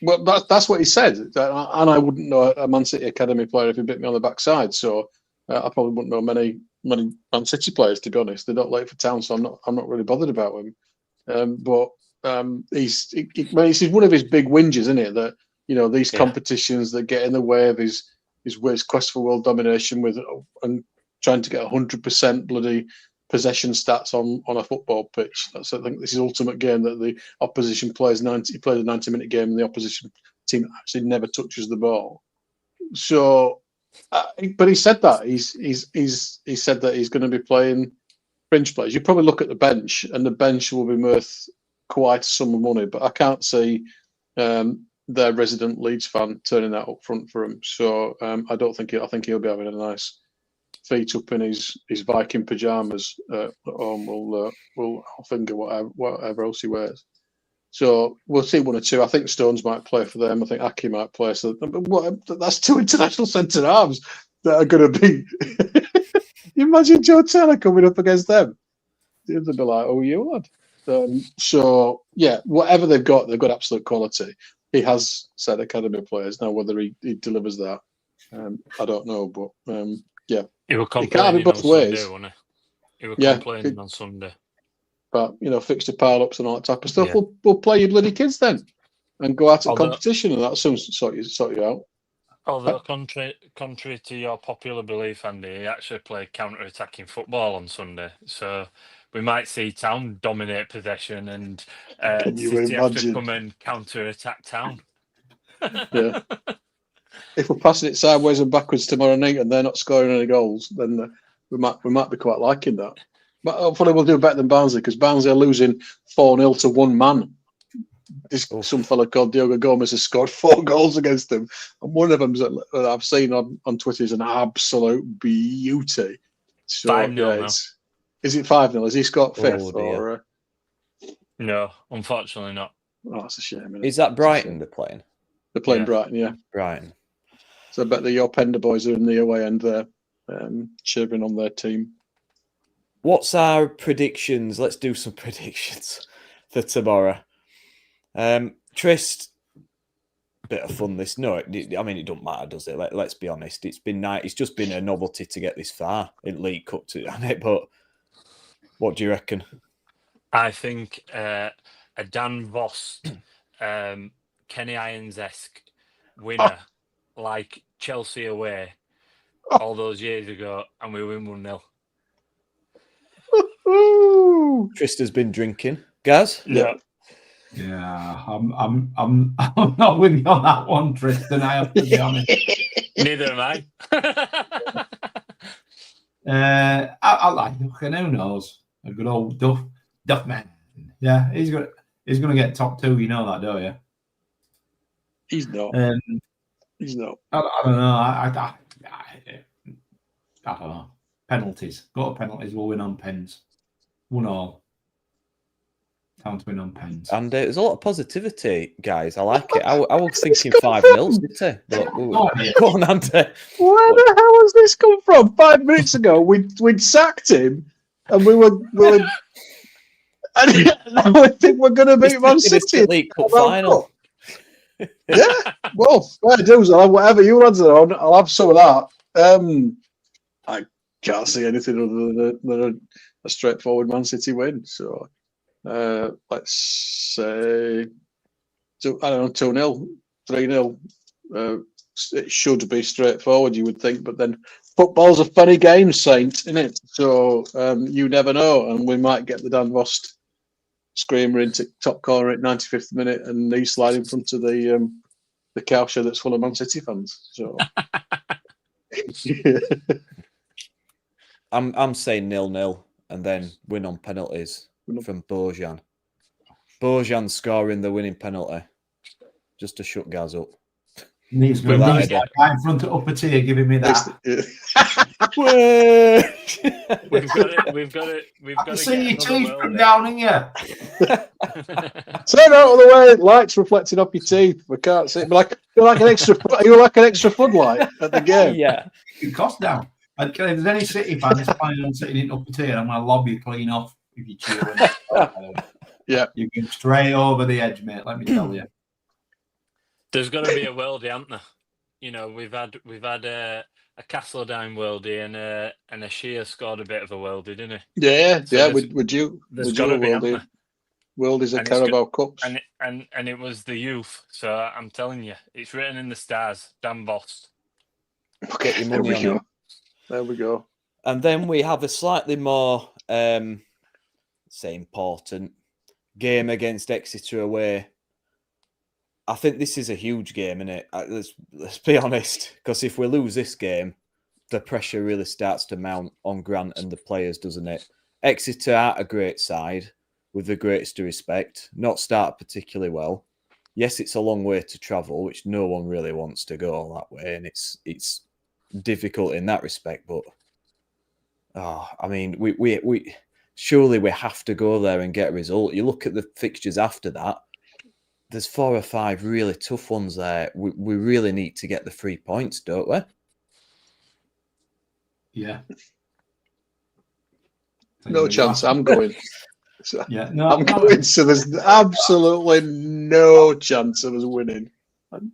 well, that's what he said, and I wouldn't know a Man City academy player if he bit me on the backside. So I probably wouldn't know many Man City players, to be honest. They're not late for town, so I'm not really bothered about him. But it's one of his big whinges, isn't it? That these competitions that get in the way of his quest for world domination and trying to get 100% bloody possession stats on a football pitch. I think this is the ultimate game that the opposition plays 90. He played a 90-minute game, and the opposition team actually never touches the ball. So, but he said that he said that he's going to be playing fringe players. You probably look at the bench, and the bench will be worth quite a sum of money. But I can't see their resident Leeds fan turning that up front for him. So I don't think I think he'll be having a nice feet up in his Viking pajamas at home. We'll finger whatever else he wears. So we'll see one or two. I think Stones might play for them. I think Aki might play. So that's two international centre halves that are going to be. You imagine Joe Turner coming up against them? They'd be like, "Oh, you lad." So yeah, whatever they've got absolute quality. He has said academy players. Now whether he delivers that, I don't know. But yeah, he was can't have complaining it both on ways. Sunday, wasn't he? He was complaining on Sunday. But fixture pile-ups and all that type of stuff. Yeah. We'll play your bloody kids then, and go out at competition, and that'll soon sort you out. Although contrary to your popular belief, Andy, he actually played counter-attacking football on Sunday, so we might see Town dominate possession, and City have to come and counter-attack Town. Yeah. If we're passing it sideways and backwards tomorrow night, and they're not scoring any goals, then we might be quite liking that. But hopefully we'll do better than Barnsley, because Barnsley are losing 4-0 to one man. Some fella called Diogo Gomez has scored 4 goals against them, and one of them that I've seen on Twitter is an absolute beauty. So, 5-0 now. Is it 5-0? Has he scored 5th? Or no, unfortunately not. Oh, that's a shame. Is that Brighton they're playing? They're playing Brighton, yeah. Brighton. So I bet your Pender boys are in the away end there, cheering on their team. What's our predictions? Let's do some predictions for tomorrow. Trist, bit of fun this. No, I mean, it don't matter, does it? Let's be honest. It's been nice. It's just been a novelty to get this far in League Cup, but what do you reckon? I think a Dan Vost, Kenny Irons-esque winner, like Chelsea away all those years ago, and we win 1-0. Trist has been drinking. Gaz? Yeah. Yeah, I'm not with you on that one, Tristan. I have to be honest. Neither am I. I like looking. Who knows? A good old Duff man. Yeah, he's gonna get top 2. You know that, don't you? He's not. He's not. I don't know. I don't know. Penalties. Go to penalties. We'll win on pens. 1-1. Time to win on pens. And there's a lot of positivity, guys. I like it. I was thinking 5-0, didn't I? Go on, Andy. Where the hell has this come from? 5 minutes ago, we'd sacked him, and we were and now I think we're going to beat Man City. League Cup final. Yeah, well, fair dues. I'll have whatever you lads are on. I'll have some of that. I can't see anything other than a straightforward Man City win. So let's say 2-0, 3-0. It should be straightforward, you would think, but then football's a funny game, Saint, isn't it? So you never know, and we might get the Dan Vost screamer into top corner at 95th minute, and he slide in front of the cowshed that's full of Man City fans. So I'm saying 0-0, and then win on penalties from Bojan. Bojan scoring the winning penalty, just to shut Gaz up. Needs to be in front of upper tier giving me that. We've got to see your teeth from down in here. Turn out of the way, lights reflecting off your teeth. We can't see. You're like an extra floodlight at the game. Yeah. It costs down. And if there's any City fans planning on sitting in upper tier, I'm going to lob you clean off if you cheer. Yeah. You can stray over the edge, mate. Let me tell you. There's got to be a worldie, hasn't there? You know, we've had a Castledine worldie and a Shear scored a bit of a worldie, didn't he? Yeah, So yeah. Would you a worldie? Worldies are Carabao Cups, and it was the youth. So I'm telling you, it's written in the stars. Dan Vost. Get your money on it. There we go. And then we have a slightly more say important game against Exeter away. I think this is a huge game, isn't it? Let's be honest, because if we lose this game, the pressure really starts to mount on Grant and the players, doesn't it? Exeter aren't a great side, with the greatest of respect. Not start particularly well. Yes, it's a long way to travel, which no one really wants to go all that way, and it's difficult in that respect. But I mean, we surely we have to go there and get a result. You look at the fixtures after that. There's 4 or 5 really tough ones there. We really need to get the 3 points, don't we? Yeah. No chance. I'm going. So Yeah, I'm going. So there's absolutely no chance of us winning.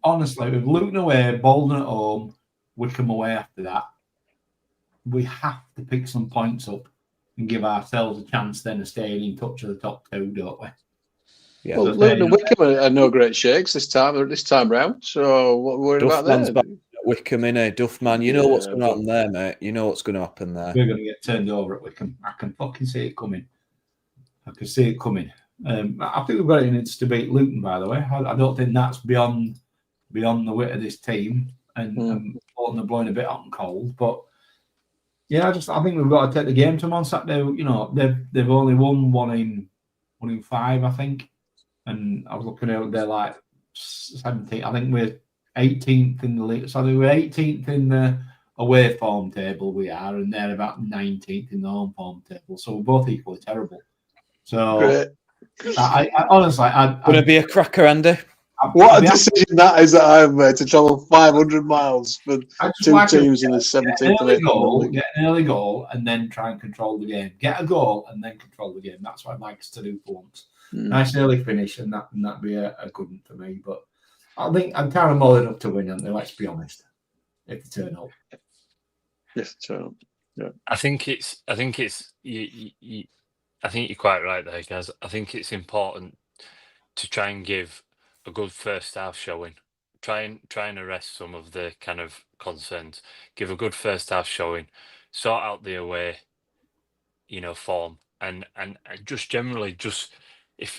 Honestly, with Luton away, Bolton at home, Wickham away after that, we have to pick some points up and give ourselves a chance then of staying in touch with the top 2, don't we? Yeah. Well, Luton and Wickham are no great shakes this time round. So what we're worried about Duffman's there? back at Wickham, innit? Duffman, you know what's going to happen there, mate. You know what's going to happen there. We're going to get turned over at Wickham. I can fucking see it coming. I can see it coming. I think we've got it in it to beat Luton, by the way. I don't think that's beyond the wit of this team, and Bolton are blowing a bit hot and cold. But yeah, I think we've got to take the game to them on Saturday. You know, they've only won one in 5, I think. And I was looking at they're like 17th. I think we're 18th in the league. So they were 18th in the away form table. We are, and they're about 19th in the home form table. So we're both equally terrible. So Great. I honestly, Going to be a cracker, Andy. What a decision that is that I have made to travel 500 miles for 2 teams in the 17th of April. Get an early goal and then try and control the game. Get a goal and then control the game. That's what I'd like us to do for once. Nice early finish, and that'd be a good one for me. But I think I'm kind of more enough to win, aren't they? Let's be honest. If they turn up. Yes, turn up. Yeah. I think you're quite right there, guys. I think it's important to try and give a good first half showing. Try and arrest some of the kind of concerns. Give a good first half showing. Sort out the away, form, and just generally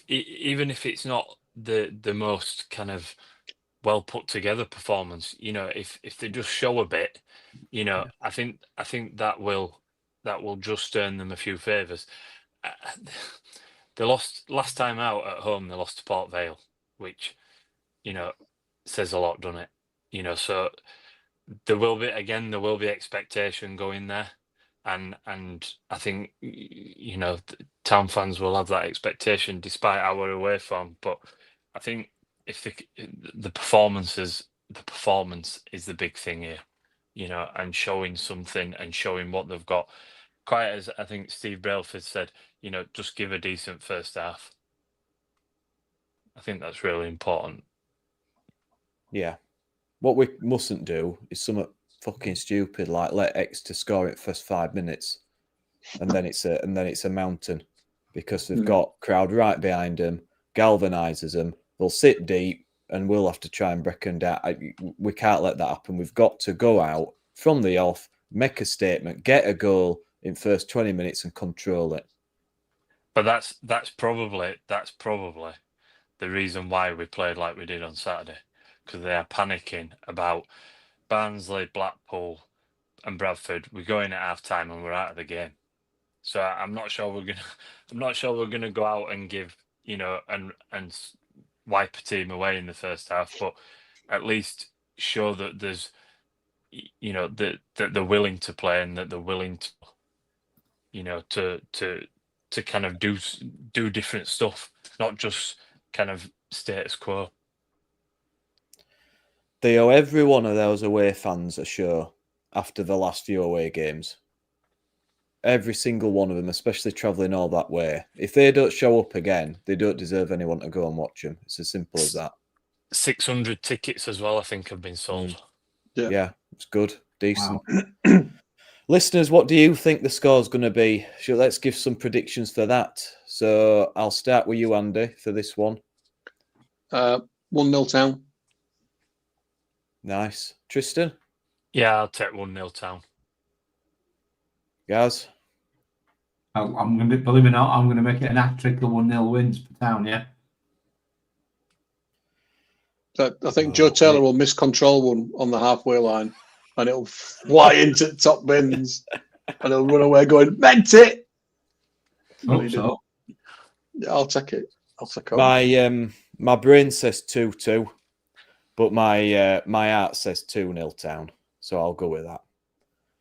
even if it's not the most kind of well put together performance, if they just show a bit, I think that will just earn them a few favours. They lost last time out at home. They lost to Port Vale, which says a lot, doesn't it? So there will be expectation going there, and I think town fans will have that expectation despite our away form. But I think if the performance is the big thing here, and showing something and showing what they've got. Quite as I think Steve Brailford said, just give a decent first half. I think that's really important. Yeah. What we mustn't do is something fucking stupid like let Exeter score it first 5 minutes, and then it's a mountain because they've got crowd right behind them, galvanises them. They'll sit deep, and we'll have to try and break them down. We can't let that happen. We've got to go out from the off, make a statement, get a goal in first 20 minutes and control it. But that's probably the reason why we played like we did on Saturday, because they are panicking about Barnsley, Blackpool and Bradford. We go in at half time and we're out of the game. So I'm not sure we're gonna go out and give and wipe a team away in the first half, but at least show that there's that they're willing to play and that they're willing to to kind of do different stuff, not just kind of status quo. They owe every one of those away fans a show after the last few away games. Every single one of them, especially travelling all that way. If they don't show up again, they don't deserve anyone to go and watch them. It's as simple as that. 600 tickets as well, I think, have been sold. Yeah, it's good. Decent. Wow. Listeners, what do you think the score's going to be? Let's give some predictions for that. So I'll start with you, Andy, for this one. 1-0 Town. Nice. Tristan? Yeah, I'll take 1-0 Town. Gaz? I'm going to, believe it or not, I'm going to make it an hat-trick of 1-0 wins for Town, yeah? I think Joe Taylor will miscontrol one on the halfway line and it'll fly into the top bins and he'll run away going, meant it! Hope so. Yeah, I'll take it. I'll take it. My brain says 2-2, but my heart says 2-0 Town. So I'll go with that.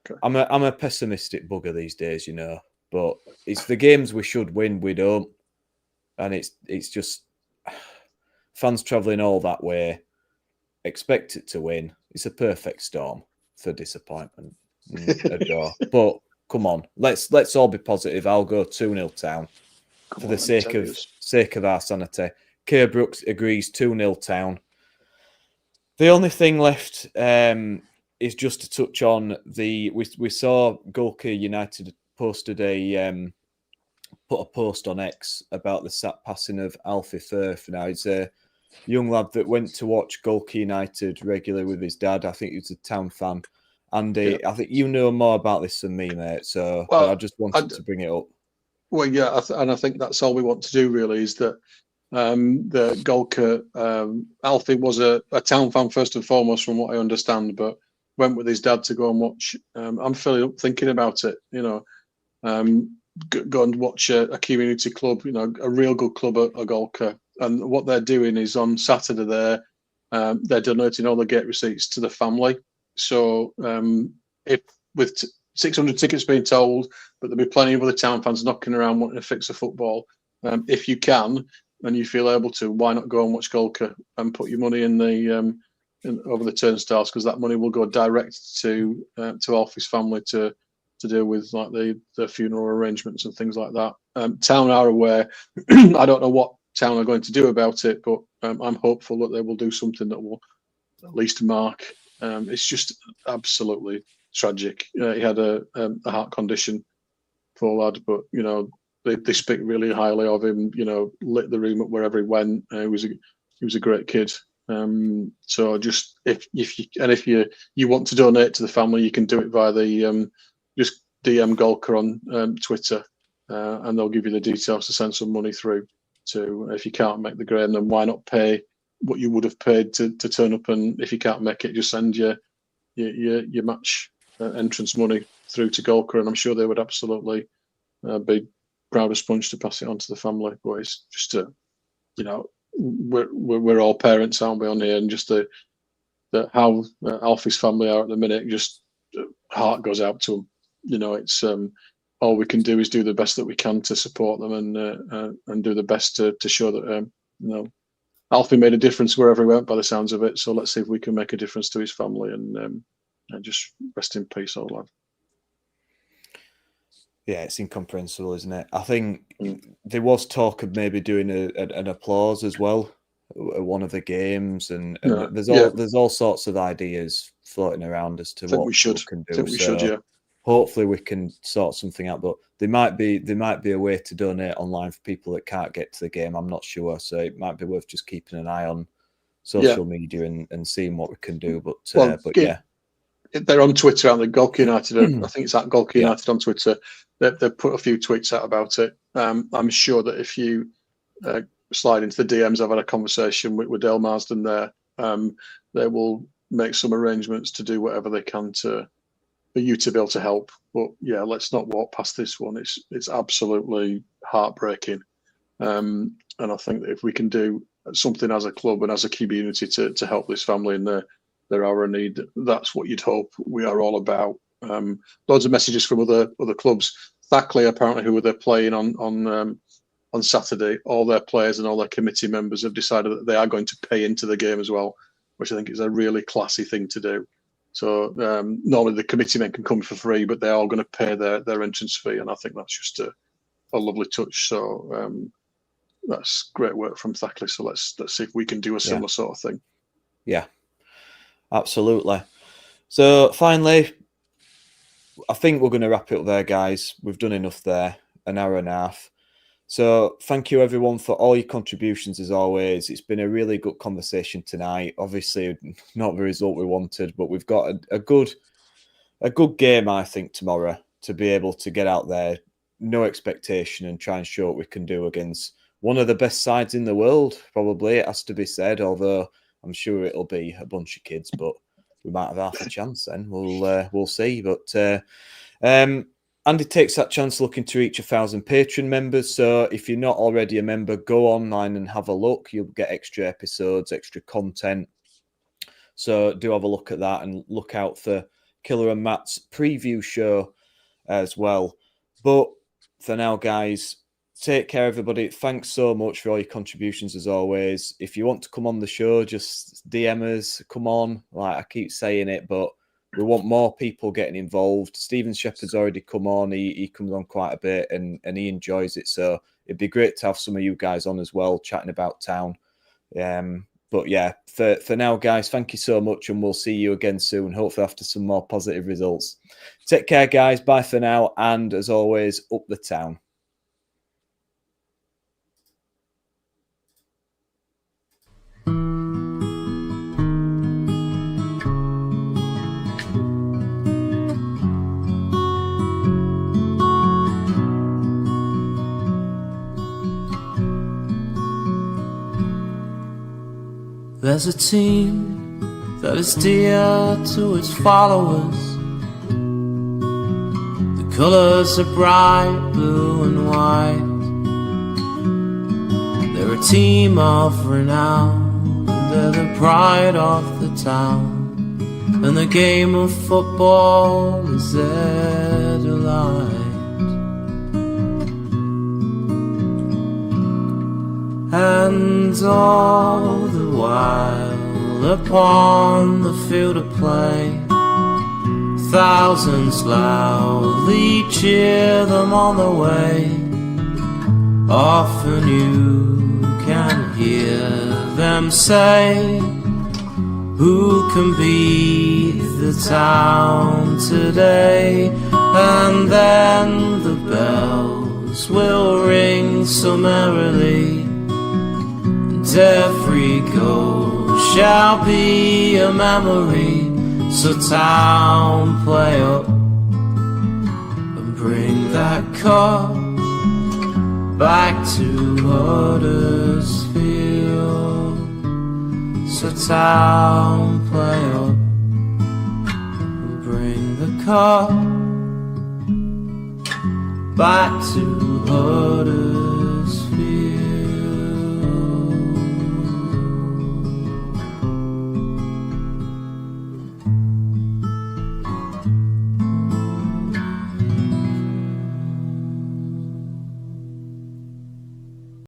Okay. I'm a pessimistic bugger these days, you know, but it's the games we should win, we don't. And it's just fans travelling all that way, expect it to win. It's a perfect storm for disappointment and a draw. But come on, let's all be positive. I'll go 2-0 Town for the sake of our sanity. Kerr Brooks agrees 2-0 Town. The only thing left is just to touch on we saw Gulker United posted put a post on X about the sad passing of Alfie Firth. Now he's a young lad that went to watch Gulker United regularly with his dad. I think he was a Town fan. Andy, I think you know more about this than me, mate. So I just wanted to bring it up. Well, yeah, and I think that's all we want to do really is that the Gulker, Alfie was a Town fan first and foremost, from what I understand, but went with his dad to go and watch. I'm filling up thinking about it, you know, go and watch a community club, you know, a real good club at Gulker. And what they're doing is on Saturday they're donating all the gate receipts to the family. So if with 600 tickets being told, but there'll be plenty of other Town fans knocking around wanting to fix a football. If you can and you feel able to, why not go and watch Gulker and put your money in the over the turnstiles, because that money will go direct to Alfie's family to deal with like the funeral arrangements and things like that. Town are aware. I don't know what Town are going to do about it, but I'm hopeful that they will do something that will at least mark. It's just absolutely tragic. He had a heart condition, poor lad, but you know they speak really highly of him. You know, lit the room up wherever he went. He was a great kid. So just if you want to donate to the family, you can do it via the just DM Gulker on Twitter, and they'll give you the details to send some money through. To if you can't make the grade, then why not pay what you would have paid to turn up, and if you can't make it, just send your match entrance money through to Gulker, and I'm sure they would absolutely be proud as sponge to pass it on to the family. But it's just you know, we're all parents, aren't we, on here, and just the how Alfie's family are at the minute, just heart goes out to them. You know, it's all we can do is do the best that we can to support them and do the best to show that you know, Alfie made a difference wherever he went by the sounds of it. So let's see if we can make a difference to his family and just rest in peace, old lad. Yeah, it's incomprehensible, isn't it? I think there was talk of maybe doing an applause as well at one of the games, and there's all sorts of ideas floating around as to what we can do. Hopefully we can sort something out, but there might be a way to donate online for people that can't get to the game. I'm not sure, so it might be worth just keeping an eye on social media and seeing what we can do. But yeah, they're on Twitter, aren't they? Gulker United. I think it's at Gulker United on Twitter. They've put a few tweets out about it. I'm sure that if you slide into the DMs, I've had a conversation with Dale Marsden there. They will make some arrangements to do whatever they can for you to be able to help. But yeah, let's not walk past this one. It's absolutely heartbreaking. And I think that if we can do something as a club and as a community to help this family in their hour of need, that's what you'd hope. We are all about. Loads of messages from other clubs. Thackley, apparently, who they're playing on Saturday, all their players and all their committee members have decided that they are going to pay into the game as well, which I think is a really classy thing to do. So normally the committee men can come for free, but they're all going to pay their entrance fee, and I think that's just a lovely touch. So that's great work from Thackley. So let's see if we can do a similar sort of thing. Yeah, absolutely. So finally, I think we're going to wrap it up there, guys. We've done enough there, an hour and a half. So thank you, everyone, for all your contributions, as always. It's been a really good conversation tonight. Obviously, not the result we wanted, but we've got a good game, I think, tomorrow to be able to get out there, no expectation and try and show what we can do against one of the best sides in the world, probably, it has to be said, although I'm sure it'll be a bunch of kids, but we might have half a chance then. We'll see. But Andy takes that chance looking to reach 1,000 Patreon members. So if you're not already a member, go online and have a look. You'll get extra episodes, extra content. So do have a look at that and look out for Killer and Matt's preview show as well. But for now, guys, take care, everybody. Thanks so much for all your contributions, as always. If you want to come on the show, just DM us. Come on. Like I keep saying it, but we want more people getting involved. Stephen Shepherd's already come on. He comes on quite a bit and he enjoys it. So it'd be great to have some of you guys on as well, chatting about town. But yeah, for now, guys, thank you so much, and we'll see you again soon, hopefully after some more positive results. Take care, guys. Bye for now, and as always, up the town. There's a team that is dear to its followers. The colours are bright blue and white. They're a team of renown, and they're the pride of the town. And the game of football is their delight. And all the while upon the field of play, thousands loudly cheer them on the way. Often you can hear them say, who can beat the town today? And then the bells will ring so merrily, every goal shall be a memory. So town, play up and bring that cup back to Huddersfield. So town, play up and bring the cup back to Huddersfield.